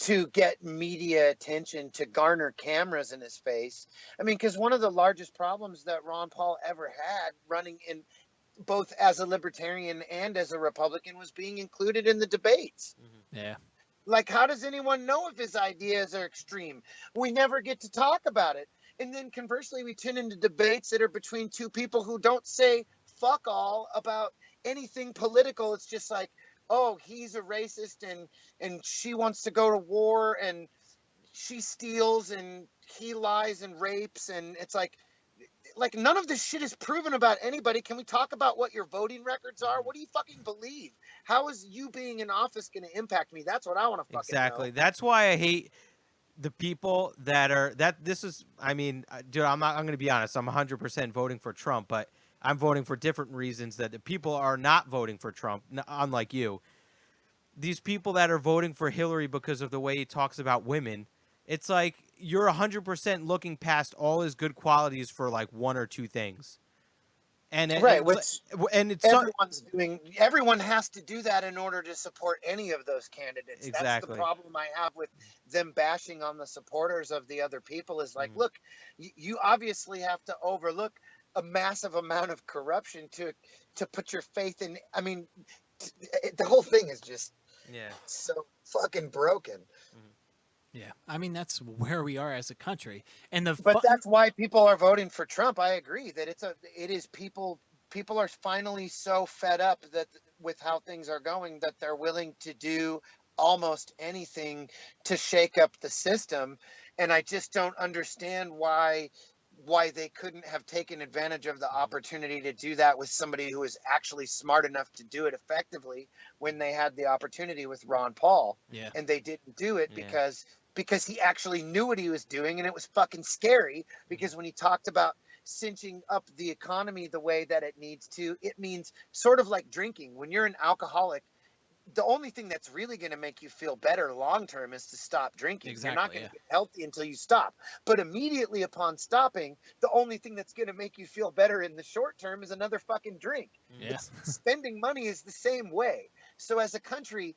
to get media attention, to garner cameras in his face. I mean, because one of the largest problems that Ron Paul ever had running in both as a libertarian and as a Republican was being included in the debates. Yeah. Like, how does anyone know if his ideas are extreme? We never get to talk about it. And then conversely, we tune into debates that are between two people who don't say fuck all about anything political. It's just like, oh, he's a racist and she wants to go to war and she steals and he lies and rapes. And it's like none of this shit is proven about anybody. Can we talk about what your voting records are? What do you fucking believe? How is you being in office going to impact me? That's what I want to fucking know. That's why I hate the people that are I mean, dude, I'm going to be honest. I'm 100% voting for Trump, but I'm voting for different reasons that the people are not voting for Trump, unlike you. These people that are voting for Hillary because of the way he talks about women, it's like you're 100% looking past all his good qualities for like one or two things. And right, everyone has to do that in order to support any of those candidates. Exactly. That's the problem I have with them bashing on the supporters of the other people is like, look, you obviously have to overlook a massive amount of corruption to put your faith in. I mean, the whole thing is just so fucking broken. Yeah, I mean that's where we are as a country, and but that's why people are voting for Trump. I agree that it is people are finally so fed up that with how things are going that they're willing to do almost anything to shake up the system, and I just don't understand why they couldn't have taken advantage of the opportunity to do that with somebody who is actually smart enough to do it effectively when they had the opportunity with Ron Paul. Yeah. And they didn't do it because he actually knew what he was doing, and it was fucking scary because when he talked about cinching up the economy the way that it needs to, it means sort of like drinking. When you're an alcoholic, the only thing that's really going to make you feel better long term is to stop drinking. Exactly, you're not going to get healthy until you stop. But immediately upon stopping, the only thing that's going to make you feel better in the short term is another fucking drink. Yeah. Spending money is the same way. So as a country,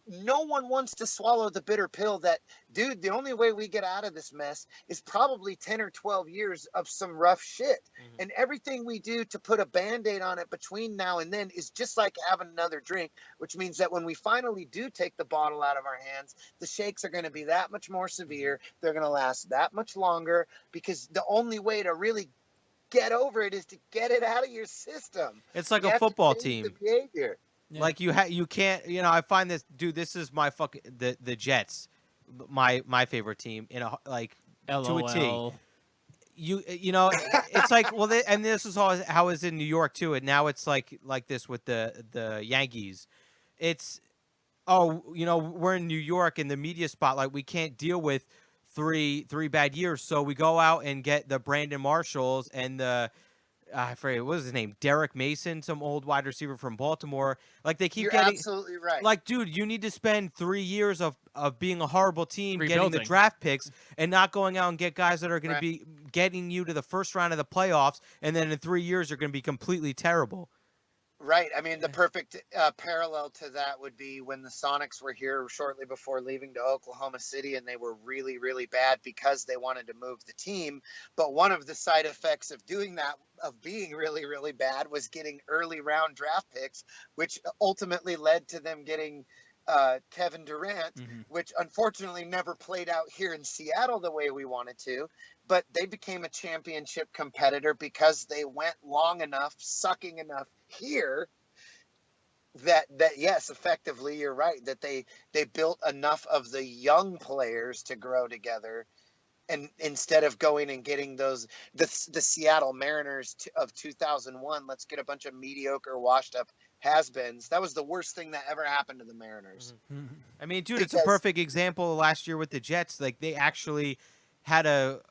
no one wants to swallow the bitter pill that, dude, the only way we get out of this mess is probably 10 or 12 years of some rough shit. And everything we do to put a Band-Aid on it between now and then is just like having another drink, which means that when we finally do take the bottle out of our hands, the shakes are going to be that much more severe. They're going to last that much longer because the only way to really get over it is to get it out of your system. It's like a football team. The behavior. Yeah. Like you can't, I find this, dude, this is my fucking, the Jets, my favorite team like LOL. to a T. It's like, well, and this is how it's in New York too. And now it's like this with the Yankees. It's, we're in New York in the media spotlight. We can't deal with three bad years. So we go out and get the Brandon Marshalls and the I forget what was his name, Derek Mason, some old wide receiver from Baltimore. Like they keep You're getting, absolutely right. like, dude, you need to spend 3 years of being a horrible team, getting the Rebuilding. draft picks, and not going out and get guys that are going Right. to be getting you to the first round of the playoffs, and then in 3 years you're going to be completely terrible. Right. I mean, the perfect parallel to that would be when the Sonics were here shortly before leaving to Oklahoma City, and they were really, really bad because they wanted to move the team. But one of the side effects of doing that, of being really, really bad, was getting early round draft picks, which ultimately led to them getting Kevin Durant, which unfortunately never played out here in Seattle the way we wanted to. But they became a championship competitor because they went long enough, sucking enough here that yes, effectively, you're right, that they built enough of the young players to grow together. And instead of going and getting those, the Seattle Mariners of 2001, let's get a bunch of mediocre, washed up has-beens. That was the worst thing that ever happened to the Mariners. I mean, dude, it's a perfect example last year with the Jets. Like they actually had a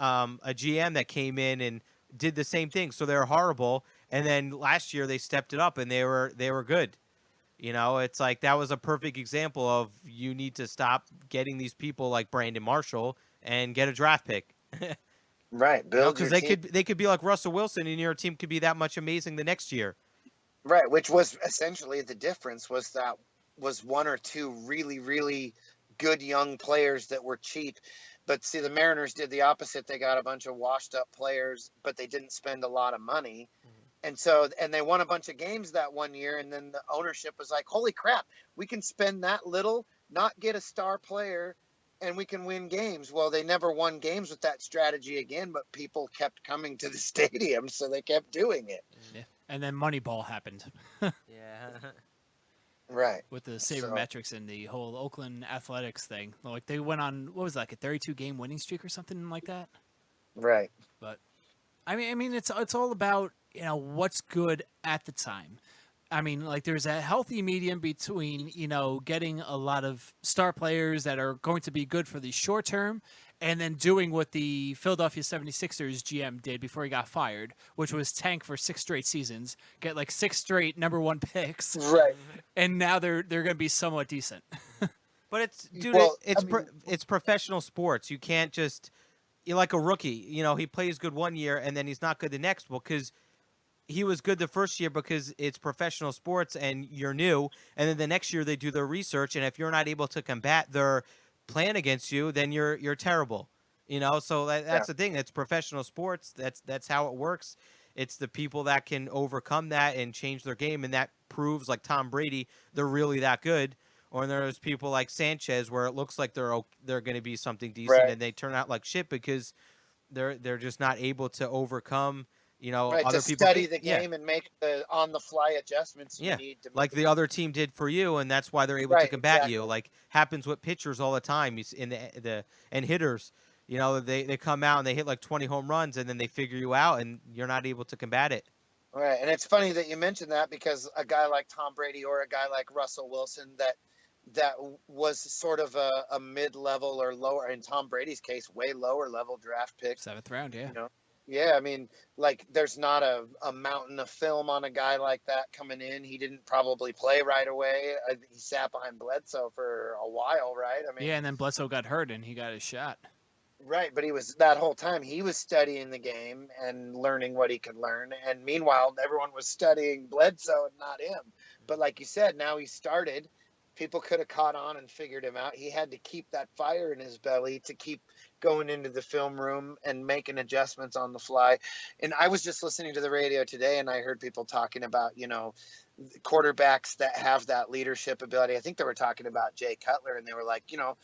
GM that came in and did the same thing. So they're horrible, and then last year they stepped it up and they were good. You know, it's like that was a perfect example of you need to stop getting these people like Brandon Marshall and get a draft pick. Right, build because your they team. could be like Russell Wilson, and your team could be that much amazing the next year. Right, which was essentially the difference, was that was one or two really, really good young players that were cheap. But see, the Mariners did the opposite. They got a bunch of washed up players, but they didn't spend a lot of money. And so, and they won a bunch of games that one year. And then the ownership was like, holy crap, we can spend that little, not get a star player, and we can win games. Well, they never won games with that strategy again, but people kept coming to the stadium, so they kept doing it. Yeah. And then Moneyball happened. Yeah. Right. With the sabermetrics and the whole Oakland Athletics thing. Like they went on, what was that, like a 32-game winning streak or something like that? Right. But I mean it's all about, you know, what's good at the time. I mean, like there's a healthy medium between, you know, getting a lot of star players that are going to be good for the short term and then doing what the Philadelphia 76ers GM did before he got fired, which was tank for 6 straight seasons, get like 6 straight #1 picks. Right. And now they're going to be somewhat decent. But it's, dude, Well, it's professional sports. You can't just, you're like a rookie. You know, he plays good one year and then he's not good the next. Well, because he was good the first year because it's professional sports and you're new. And then the next year they do their research. And if you're not able to combat their plan against you, then you're terrible. You know, so that's the thing. It's professional sports. That's how it works. It's the people that can overcome that and change their game. And that proves, like Tom Brady, they're really that good. Or there's people like Sanchez where it looks like they're going to be something decent and they turn out like shit because they're just not able to overcome, you know, other to people study the game and make the on-the-fly adjustments you need to like the other team did for you, and that's why they're able to combat you. Like happens with pitchers all the time. In the and hitters, you know, they come out and they hit like 20 home runs, and then they figure you out, and you're not able to combat it. Right, and it's funny that you mentioned that because a guy like Tom Brady or a guy like Russell Wilson that was sort of a mid-level or lower, in Tom Brady's case, way lower level draft pick. 7th round, yeah. You know? Yeah, I mean, like, there's not a mountain of film on a guy like that coming in. He didn't probably play right away. He sat behind Bledsoe for a while, right? I mean, yeah, and then Bledsoe got hurt and he got his shot. Right, but he was, that whole time, he was studying the game and learning what he could learn. And meanwhile, everyone was studying Bledsoe and not him. But like you said, now he started. People could have caught on and figured him out. He had to keep that fire in his belly to keep going into the film room and making adjustments on the fly. And I was just listening to the radio today and I heard people talking about, you know, quarterbacks that have that leadership ability. I think they were talking about Jay Cutler, and they were like, you know,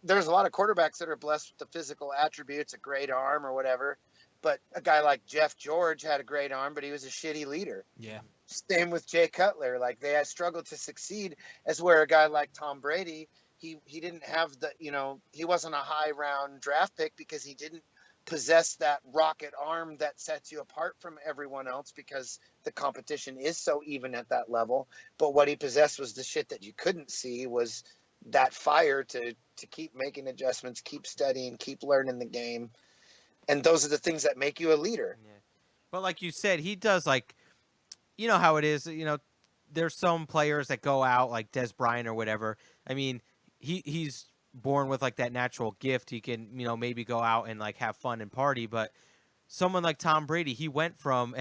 there's a lot of quarterbacks that are blessed with the physical attributes, a great arm or whatever. But a guy like Jeff George had a great arm, but he was a shitty leader. Yeah. Same with Jay Cutler. Like, they had struggled to succeed, as where a guy like Tom Brady, he didn't have the, you know, he wasn't a high round draft pick because he didn't possess that rocket arm that sets you apart from everyone else because the competition is so even at that level. But what he possessed was the shit that you couldn't see, was that fire to keep making adjustments, keep studying, keep learning the game. And those are the things that make you a leader. Yeah. But like you said, he does like, you know how it is. You know, there's some players that go out like Des Bryant or whatever. I mean, he's born with like that natural gift. He can, you know, maybe go out and like have fun and party. But someone like Tom Brady, he went from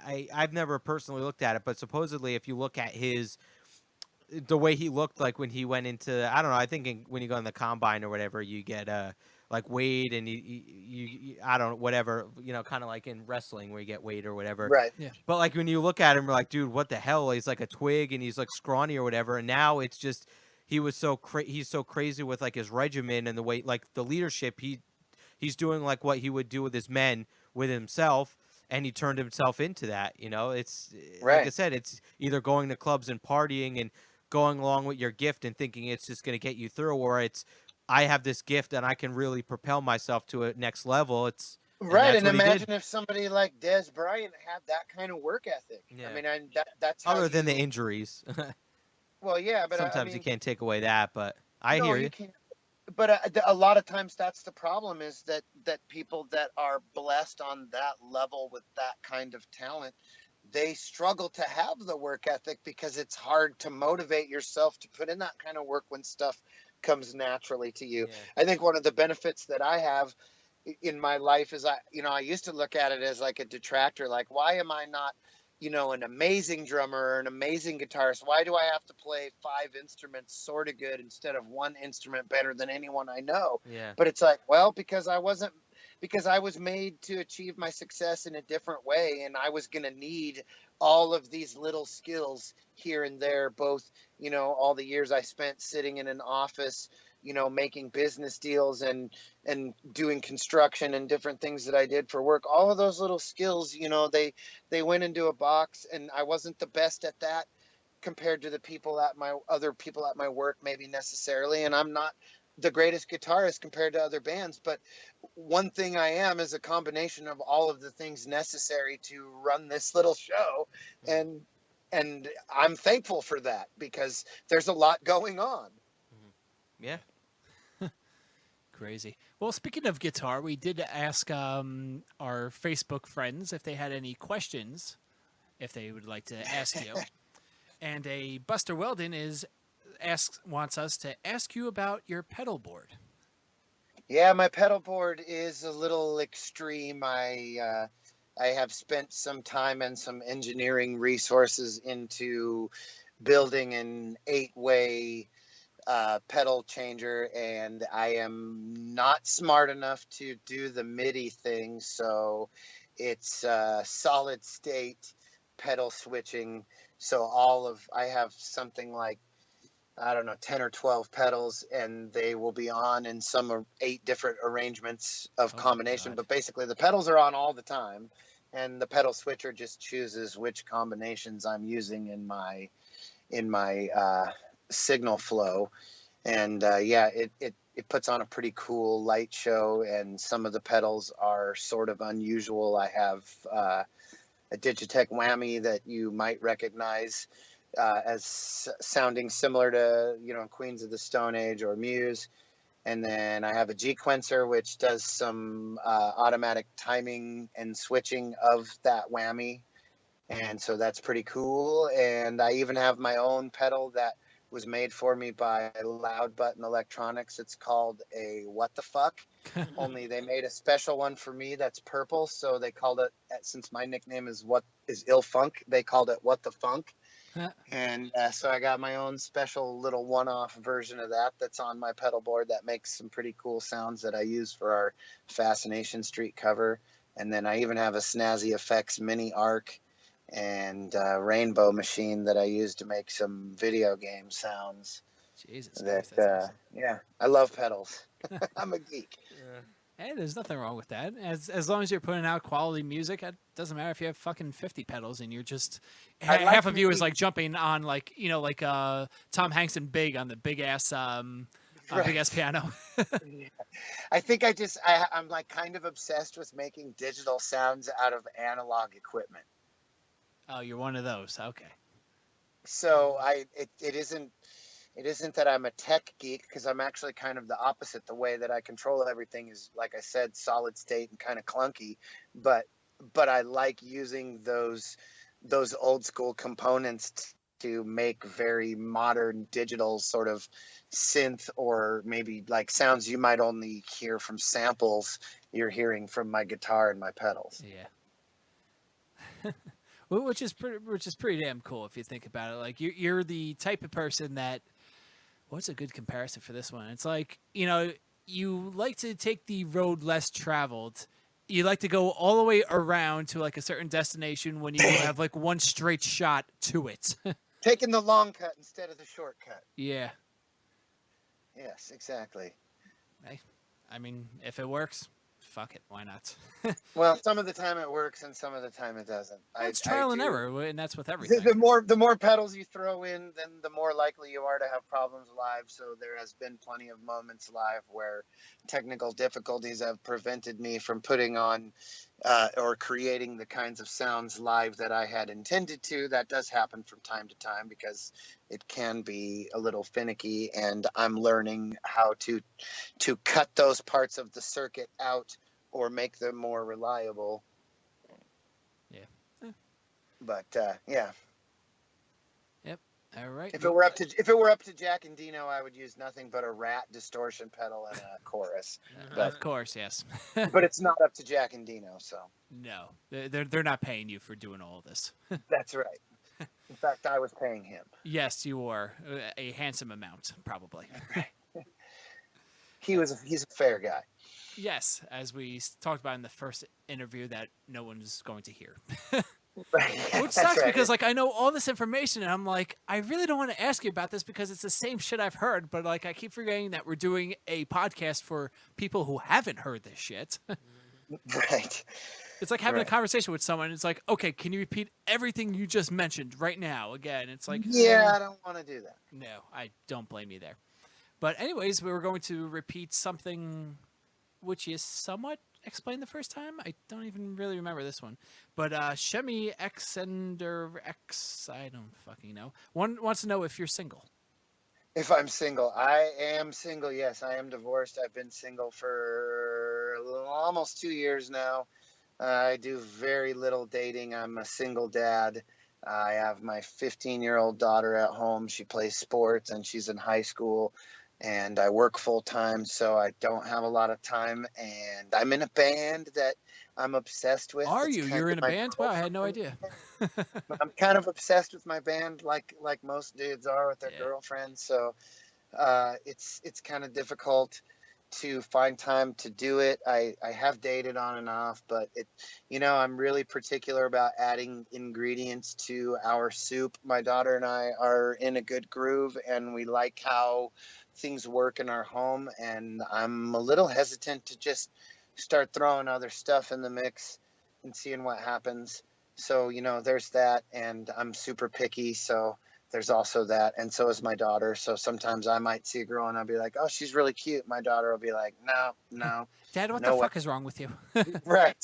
I've never personally looked at it, but supposedly if you look at the way he looked like when he went into, I don't know, I think when you go in the combine or whatever, you get like Wade and you I don't know, whatever, you know, kind of like in wrestling where you get Wade or whatever. Right. Yeah. But like when you look at him, you're like, dude, what the hell? He's like a twig and he's like scrawny or whatever. And now it's just he was so he's so crazy with like his regimen and the way like the leadership he's doing like what he would do with his men with himself, and he turned himself into that. You know, it's like I Right. said, it's either going to clubs and partying and going along with your gift and thinking it's just going to get you through, or it's I have this gift and I can really propel myself to a next level. And Right, that's and what he did. imagine if somebody like Des Bryant had that kind of work ethic. Yeah. I mean, that's how Other than the you. injuries, Well, yeah, but I sometimes you mean, can't take away that. But I no, hear you you. can't. But a lot of times that's the problem is that people that are blessed on that level with that kind of talent, they struggle to have the work ethic because it's hard to motivate yourself to put in that kind of work when stuff comes naturally to you. Yeah. I think one of the benefits that I have in my life is I used to look at it as like a detractor, like why am I not, an amazing drummer or an amazing guitarist? Why do I have to play 5 instruments sort of good instead of one instrument better than anyone I know? Yeah. But it's like, well, because I was made to achieve my success in a different way, and I was going to need all of these little skills here and there, both, all the years I spent sitting in an office, making business deals and doing construction and different things that I did for work. All of those little skills, they went into a box, and I wasn't the best at that compared to the other people at my work, maybe necessarily. And I'm not the greatest guitarist compared to other bands, but one thing I am is a combination of all of the things necessary to run this little show. And I'm thankful for that because there's a lot going on. Yeah. Crazy. Well, speaking of guitar, we did ask our Facebook friends if they had any questions, if they would like to ask you. And a Buster Weldon wants us to ask you about your pedal board. Yeah, my pedal board is a little extreme. I have spent some time and some engineering resources into building an 8-way pedal changer, and I am not smart enough to do the MIDI thing, so it's solid state pedal switching. So I have something like, I don't know, 10 or 12 pedals, and they will be on in some 8 different arrangements of combination. But basically, the pedals are on all the time, and the pedal switcher just chooses which combinations I'm using in my signal flow. And it puts on a pretty cool light show, and some of the pedals are sort of unusual. I have a Digitech whammy that you might recognize as sounding similar to, Queens of the Stone Age or Muse. And then I have a G-Quencer, which does some automatic timing and switching of that whammy. And so that's pretty cool. And I even have my own pedal that was made for me by Loud Button Electronics. It's called a What the Fuck. Only they made a special one for me that's purple. So they called it, since my nickname is Ill Funk, they called it What the Funk. And so I got my own special little one-off version of that that's on my pedal board that makes some pretty cool sounds that I use for our Fascination Street cover. And then I even have a Snazzy Effects mini arc and rainbow machine that I use to make some video game sounds. Jesus Christ, that's awesome. Yeah, I love pedals. I'm a geek. Hey, there's nothing wrong with that. As long as you're putting out quality music, it doesn't matter if you have fucking 50 pedals and you're just half of you is like jumping on like Tom Hanks and Big on the big ass big ass piano. I think I'm like kind of obsessed with making digital sounds out of analog equipment. Oh, you're one of those. Okay. So it isn't that I'm a tech geek, because I'm actually kind of the opposite. The way that I control everything is, like I said, solid state and kind of clunky. But but I like using those old school components to make very modern digital sort of synth, or maybe like sounds you might only hear from samples you're hearing from my guitar and my pedals. Yeah. Which is pretty damn cool if you think about it. Like you're the type of person that, what's a good comparison for this one? It's like, you like to take the road less traveled. You like to go all the way around to like a certain destination when you have like one straight shot to it. Taking the long cut instead of the shortcut. Yeah. Yes, exactly. Hey, I mean, if it works, fuck it. Why not? Well, some of the time it works and some of the time it doesn't. It's trial and error, and that's with everything. The more pedals you throw in, then the more likely you are to have problems live. So there has been plenty of moments live where technical difficulties have prevented me from putting on or creating the kinds of sounds live that I had intended to. That does happen from time to time because it can be a little finicky, and I'm learning how to cut those parts of the circuit out or make them more reliable. Yeah. But yeah. Yep. All right. If it were up to Jack and Dino, I would use nothing but a rat distortion pedal and a chorus. But, of course, yes. but it's not up to Jack and Dino, so. No, they're not paying you for doing all of this. That's right. In fact, I was paying him. Yes, you are a handsome amount, probably. He's a fair guy. Yes, as we talked about in the first interview that no one's going to hear. Which sucks right. because like I know all this information and I'm like, I really don't want to ask you about this because it's the same shit I've heard, but like I keep forgetting that we're doing a podcast for people who haven't heard this shit. Right. It's like having a conversation with someone. It's like, okay, can you repeat everything you just mentioned right now again? It's like, yeah, I don't want to do that. No, I don't blame you there. But anyways, we were going to repeat something which is somewhat explained the first time. I don't even really remember this one. But Shemi X, I don't fucking know. One wants to know if you're single. If I'm single, I am single. Yes, I am divorced. I've been single for almost 2 years now. I do very little dating. I'm a single dad. I have my 15-year-old daughter at home. She plays sports and she's in high school. And I work full time, so I don't have a lot of time. And I'm in a band that I'm obsessed with. Are you? You're in a band? Wow, I had no idea. I'm kind of obsessed with my band, like most dudes are with their girlfriends. So it's kind of difficult to find time to do it. I have dated on and off, but I'm really particular about adding ingredients to our soup. My daughter and I are in a good groove, and we like how things work in our home, and I'm a little hesitant to just start throwing other stuff in the mix and seeing what happens. So, there's that, and I'm super picky, so there's also that, and so is my daughter. So sometimes I might see a girl and I'll be like, oh, she's really cute. My daughter will be like, no. Dad, what the fuck is wrong with you? Right.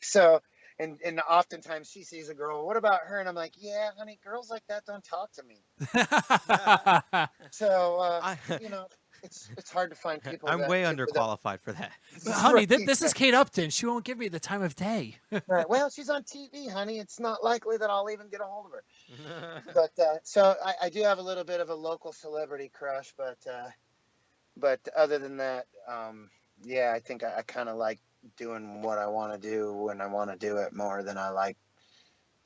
So, and oftentimes she sees a girl, what about her? And I'm like, yeah, honey, girls like that don't talk to me. So, it's hard to find people. I'm way underqualified for that. Honey, this is Kate Upton. She won't give me the time of day. Right. Well, she's on TV, honey. It's not likely that I'll even get a hold of her. But so I do have a little bit of a local celebrity crush, but other than that, I think I kind of like doing what I want to do when I want to do it more than I like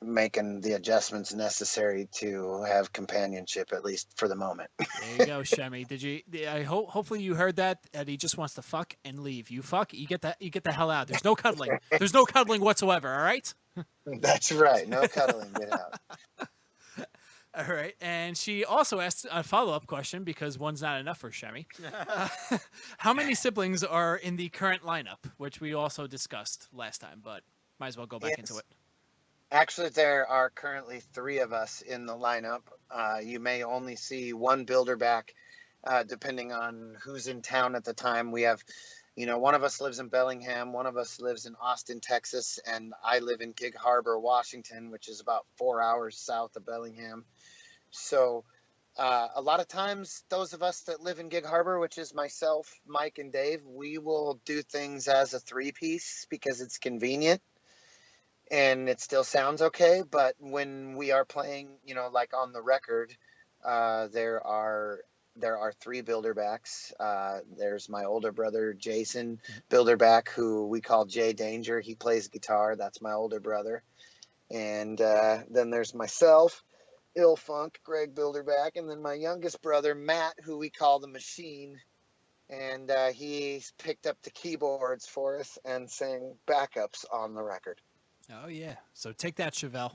making the adjustments necessary to have companionship, at least for the moment. There you go, Shemi. Hopefully you heard that he just wants to fuck and leave. You fuck, you get the hell out. There's no cuddling. There's no cuddling whatsoever, all right? That's right. No cuddling. Get out. All right. And she also asked a follow-up question because one's not enough for Shemi. How many siblings are in the current lineup, which we also discussed last time, but might as well go back into it. Actually, there are currently 3 of us in the lineup. You may only see one Bilderback, depending on who's in town at the time. We have, one of us lives in Bellingham, one of us lives in Austin, Texas, and I live in Gig Harbor, Washington, which is about 4 hours south of Bellingham. So a lot of times, those of us that live in Gig Harbor, which is myself, Mike, and Dave, we will do things as a 3-piece because it's convenient. and it still sounds okay. But when we are playing, like on the record, there are three Bilderbacks. There's my older brother Jason Bilderback, who we call Jay Danger. He plays guitar. That's my older brother. And then there's myself, Ill Funk, Greg Bilderback, and then my youngest brother Matt, who we call the Machine. And he's picked up the keyboards for us and sang backups on the record. Oh yeah. So take that, Chevelle.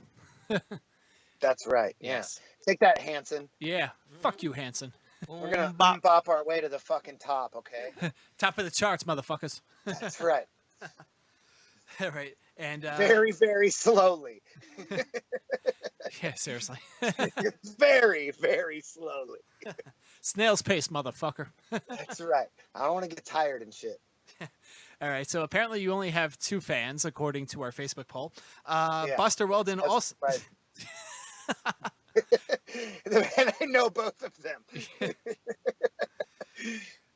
That's right. Yeah. Yes. Take that, Hanson. Yeah. Fuck you, Hanson. We're gonna bop our way to the fucking top, okay? Top of the charts, motherfuckers. That's right. All right. And Very, very slowly. yeah, seriously. Very, very slowly. Snail's pace, motherfucker. That's right. I don't want to get tired and shit. All right. So apparently you only have 2 fans, according to our Facebook poll. Yeah. Buster Weldon That's also. right. And I know both of them.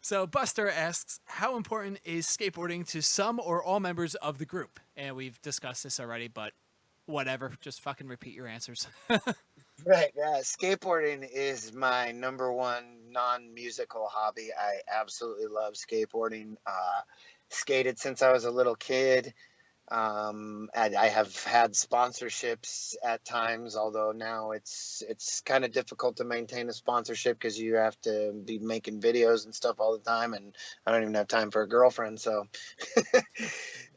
So Buster asks, how important is skateboarding to some or all members of the group? And we've discussed this already, but whatever. Just fucking repeat your answers. Right. Yeah. Skateboarding is my number one non-musical hobby. I absolutely love skateboarding. Skated since I was a little kid. And I have had sponsorships at times, although now it's kind of difficult to maintain a sponsorship because you have to be making videos and stuff all the time, and I don't even have time for a girlfriend. So,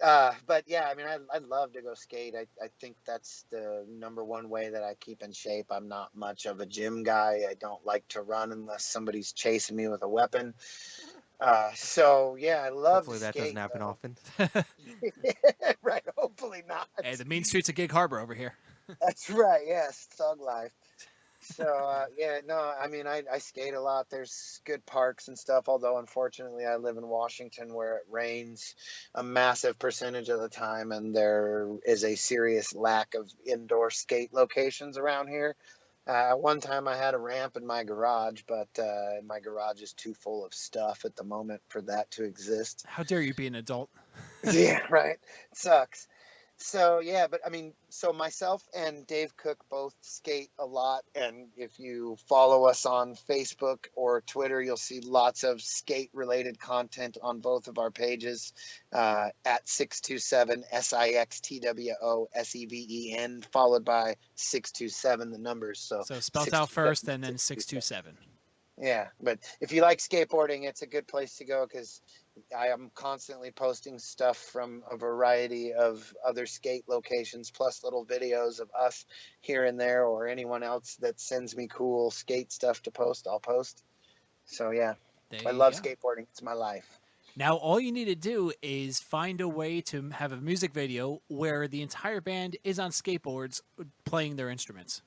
but yeah, I mean, I love to go skate. I think that's the number one way that I keep in shape. I'm not much of a gym guy. I don't like to run unless somebody's chasing me with a weapon. So yeah, I love. Hopefully that doesn't happen often. Right, hopefully not. Hey, the mean streets of Gig Harbor over here. That's right. Yes, thug life. So yeah, no, I mean, I skate a lot. There's good parks and stuff. Although unfortunately, I live in Washington, where it rains a massive percentage of the time, and there is a serious lack of indoor skate locations around here. One time I had a ramp in my garage, but my garage is too full of stuff at the moment for that to exist. How dare you be an adult? Yeah, right. It sucks. So yeah, but I mean, so myself and Dave Cook both skate a lot, and if you follow us on Facebook or Twitter, you'll see lots of skate-related content on both of our pages at 627 SIXTWOSEVEN, followed by 627 the numbers. So spelt out first and then 627. Yeah, but if you like skateboarding, it's a good place to go because I am constantly posting stuff from a variety of other skate locations, plus little videos of us here and there, or anyone else that sends me cool skate stuff to post, I'll post. So yeah, I love skateboarding. It's my life. Now, all you need to do is find a way to have a music video where the entire band is on skateboards playing their instruments.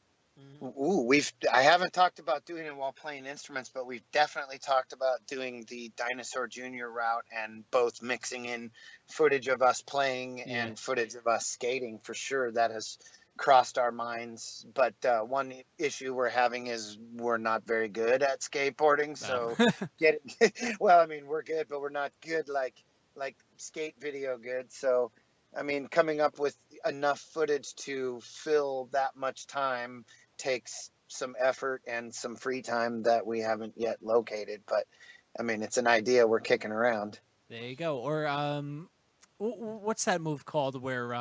Ooh, I haven't talked about doing it while playing instruments, but we've definitely talked about doing the Dinosaur Jr. route and both mixing in footage of us playing and footage of us skating for sure. That has crossed our minds. But one issue we're having is we're not very good at skateboarding. So well, I mean, we're good, but we're not good like skate video good. So, I mean, coming up with enough footage to fill that much time takes some effort and some free time that we haven't yet located. But I mean, it's an idea we're kicking around. There you go. Or what's that move called where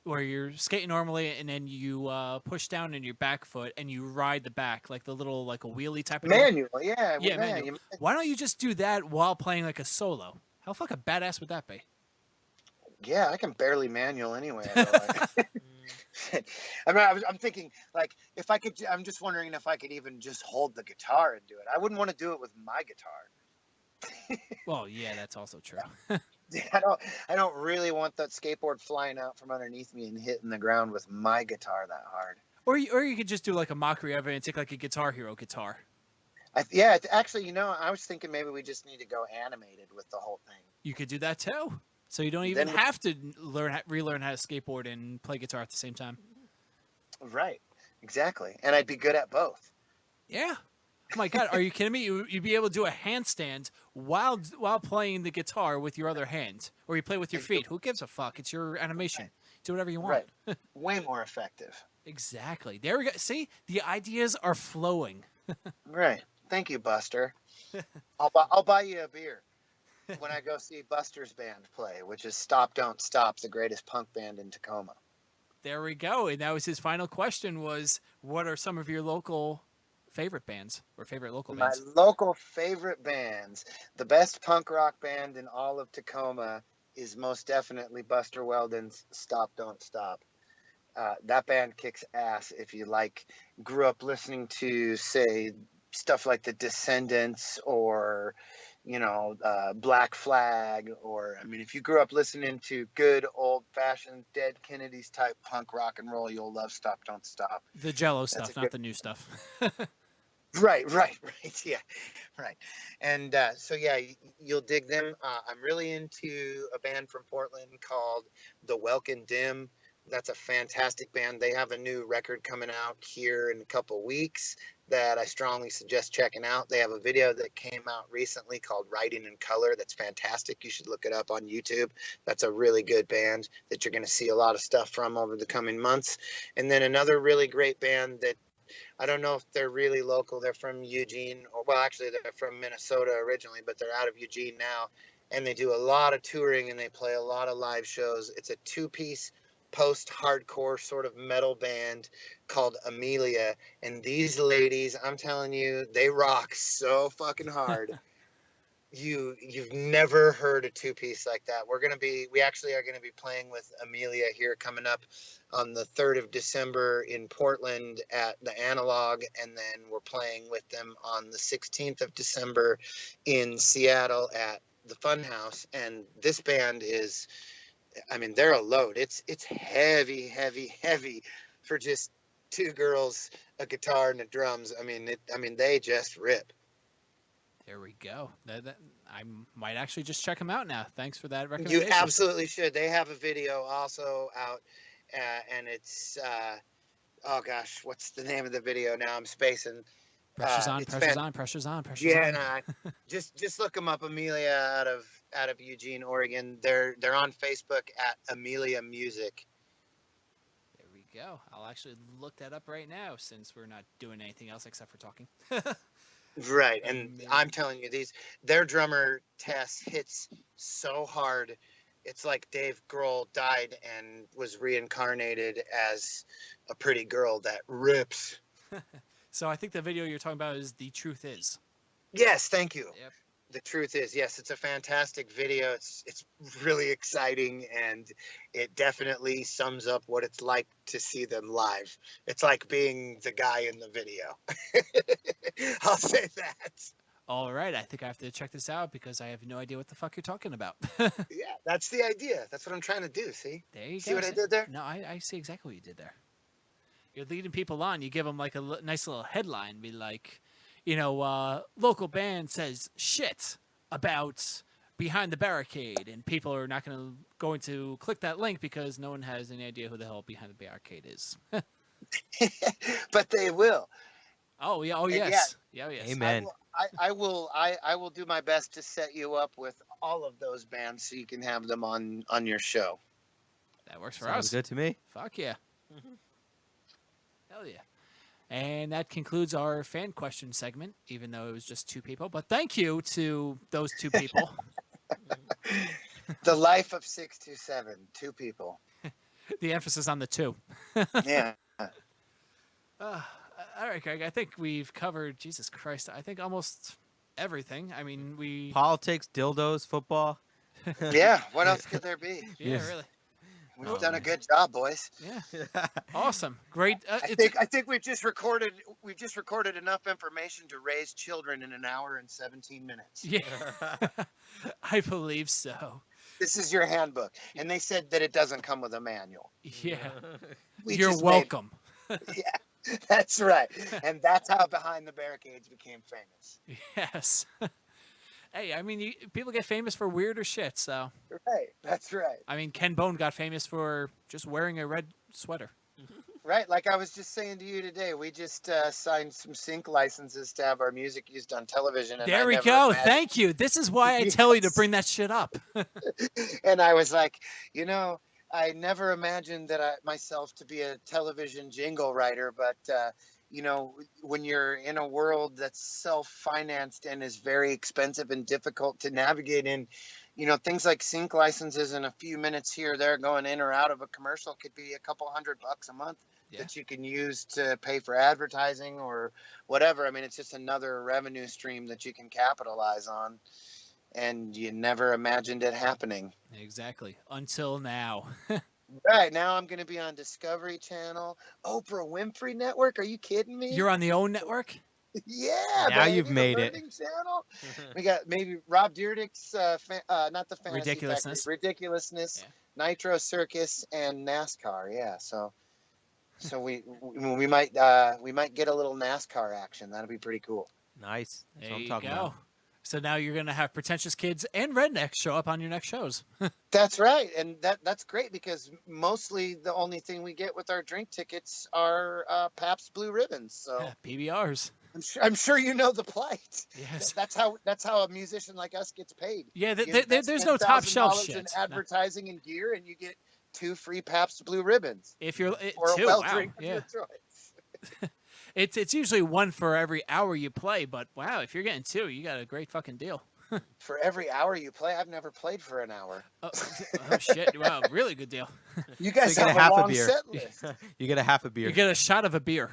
you're skating normally and then you push down in your back foot and you ride the back, like the little, like a wheelie type of manual? thing? Yeah, manual. Why don't you just do that while playing like a solo? How fucking badass would that be? Yeah, I can barely manual anyway. I mean, I'm thinking, like, if I could, I'm just wondering if I could even just hold the guitar and do it. I wouldn't want to do it with my guitar. Well, yeah, that's also true. Yeah, I don't really want that skateboard flying out from underneath me and hitting the ground with my guitar that hard. Or you could just do like a mockery of it and take like a Guitar Hero guitar. Actually, I was thinking maybe we just need to go animated with the whole thing. You could do that too. So you don't even have to relearn how to skateboard and play guitar at the same time. Right. Exactly. And I'd be good at both. Yeah. Oh my God, are you kidding me? You'd be able to do a handstand while playing the guitar with your other hand, or you play with your feet. Who gives a fuck? It's your animation. Do whatever you want. Right. Way more effective. Exactly. There we go. See, the ideas are flowing. Right. Thank you, Buster. I'll buy you a beer when I go see Buster's band play, which is Stop Don't Stop, the greatest punk band in Tacoma. There we go. And that was his final question was, what are some of your local favorite bands or favorite local My bands? local favorite bands, the best punk rock band in all of Tacoma is most definitely Buster Weldon's Stop Don't Stop. That band kicks ass. If you grew up listening to, say, stuff like the Descendants or Black Flag, or if you grew up listening to good old-fashioned Dead Kennedys type punk rock and roll, you'll love Stop Don't Stop. The Jello stuff, not the new stuff. Right, yeah, right. And so yeah, you'll dig them. I'm really into a band from Portland called The Welkin Dim. That's a fantastic band. They have a new record coming out here in a couple weeks that I strongly suggest checking out. They have a video that came out recently called Writing in Color. That's fantastic. You should look it up on YouTube. That's a really good band that you're going to see a lot of stuff from over the coming months. And then another really great band that I don't know if they're really local. They're from Eugene, actually they're from Minnesota originally, but they're out of Eugene now. And they do a lot of touring and they play a lot of live shows. It's a two-piece post-hardcore sort of metal band called Amelia, and these ladies, I'm telling you, they rock so fucking hard. You've never heard a two-piece like that. We actually are gonna be playing with Amelia here coming up on the 3rd of December in Portland at the Analog, and then we're playing with them on the 16th of December in Seattle at the Funhouse. And this band is, they're a load. It's heavy for just two girls, a guitar and a drums. They just rip. There we go. I might actually just check them out now. Thanks for that recommendation. You absolutely should. They have a video also out, and it's oh gosh, what's the name of the video now? I'm spacing. Pressure's on. Yeah, just look them up. Amelia out of Eugene, Oregon. They're on Facebook at Amelia Music. There we go. I'll actually look that up right now since we're not doing anything else except for talking. Right, and I'm telling you, their drummer Tess hits so hard. It's like Dave Grohl died and was reincarnated as a pretty girl that rips. So I think the video you're talking about is The Truth Is. Yes, thank you. Yep. The Truth Is, yes, it's a fantastic video. It's really exciting, and it definitely sums up what it's like to see them live. It's like being the guy in the video. I'll say that. All right, I think I have to check this out because I have no idea what the fuck you're talking about. Yeah, that's the idea. That's what I'm trying to do, see? There you go. See what I did there? No, I see exactly what you did there. You're leading people on. You give them like a nice little headline. Be like, local band says shit about Behind the Barricade, and people are not going to click that link because no one has any idea who the hell Behind the Barricade is. But they will. Oh yeah. Oh yes. Yeah. Yes. Amen. I will do my best to set you up with all of those bands so you can have them on your show. That works for Sounds us. good to me. Fuck yeah. Hell yeah. And that concludes our fan question segment, even though it was just two people. But thank you to those two people. The life of 627, two people. The emphasis on the two. Yeah. All right, Greg. I think we've covered, Jesus Christ, I think almost everything. We... Politics, dildos, football. Yeah, what else could there be? Yeah, really. We've done a good job, boys. Yeah. Awesome. Great. I think we've just recorded enough information to raise children in an hour and 17 minutes. Yeah. I believe so. This is your handbook. And they said that it doesn't come with a manual. Yeah. We You're just welcome. Yeah, that's right. And that's how Behind the Barricades became famous. Yes. Hey, people get famous for weirder shit, so. Right, that's right. Ken Bone got famous for just wearing a red sweater. Right, like I was just saying to you today, we just signed some sync licenses to have our music used on television, and There I we never go. imagined. Thank you. This is why I tell you to Yes. bring that shit up. And I was like, I never imagined that myself to be a television jingle writer, but when you're in a world that's self-financed and is very expensive and difficult to navigate in, things like sync licenses and a few minutes here or there going in or out of a commercial could be a couple $100 a month Yeah. that you can use to pay for advertising or whatever. I mean, it's just another revenue stream that you can capitalize on, and you never imagined it happening. Exactly. Until now. Right, now I'm going to be on Discovery Channel, Oprah Winfrey Network. Are you kidding me? You're on the OWN network? Yeah, Now baby, you've the made it. Learning Channel. We got maybe Rob Dyrdek's, not the Fantasy Ridiculousness. Factory, Ridiculousness, Yeah. Nitro Circus, and NASCAR. Yeah, so we might get a little NASCAR action. That'll be pretty cool. Nice. That's There what I'm you talking go. about. So now you're going to have pretentious kids and rednecks show up on your next shows. That's right, and that's great because mostly the only thing we get with our drink tickets are Pabst Blue Ribbons. So Yeah, PBRs. I'm sure you know the plight. Yes. That's how a musician like us gets paid. Yeah, You invest there's no top shelf $10,000 shit. in advertising and gear, and you get 2 free Pabst Blue Ribbons If you're or two, a well wow, drink of yeah. your choice. It's usually one for every hour you play, but wow, if you're getting 2, you got a great fucking deal. For every hour you play, I've never played for an hour. Oh shit! Wow, really good deal. You guys So you get have a half a a long beer. set list. You get a half a beer. You get a shot of a beer.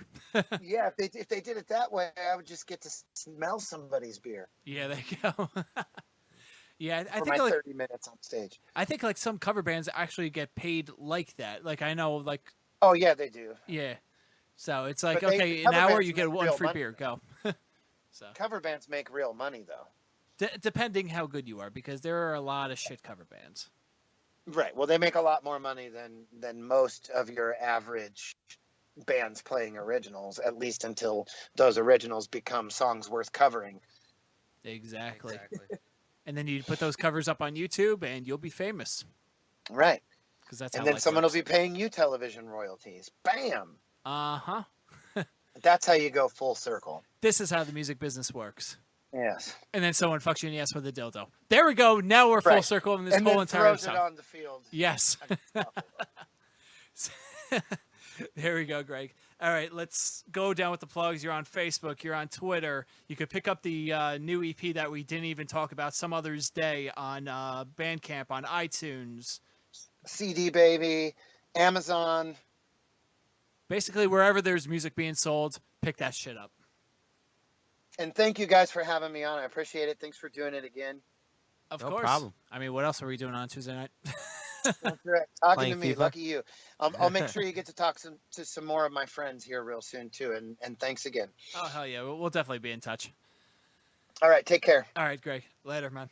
Yeah, if they did it that way, I would just get to smell somebody's beer Yeah, there you go. Yeah, I for think my like 30 minutes on stage. I think like some cover bands actually get paid like that. Like I know, like Oh yeah, they do. yeah. So it's like But the okay, an cover hour bands you get make 1 real free money, beer. Go. So Cover bands make real money though. depending how good you are, because there are a lot of shit cover bands. Right. Well, they make a lot more money than most of your average bands playing originals, at least until those originals become songs worth covering. Exactly. And then you put those covers up on YouTube, and you'll be famous. Right. Because that's And how then life someone works. will be paying you television royalties. Bam. Uh-huh. That's how you go full circle. This is how the music business works. Yes. And then someone fucks you in the ass with a dildo. There we go. Now we're full Right. circle in this And whole then entire throws it episode. on the field. Yes. There we go, Greg. All right, let's go down with the plugs. You're on Facebook. You're on Twitter. You could pick up the new EP that we didn't even talk about, Some Other's Day, on Bandcamp, on iTunes. CD Baby, Amazon. Basically, wherever there's music being sold, pick that shit up. And thank you guys for having me on. I appreciate it. Thanks for doing it again. Of No course. problem. I mean, what else are we doing on Tuesday night? That's right. Talking Playing to me. FIFA? Lucky you. I'll make sure you get to talk to some more of my friends here real soon, too. And thanks again. Oh, hell yeah. We'll definitely be in touch. All right. Take care. All right, Greg. Later, man.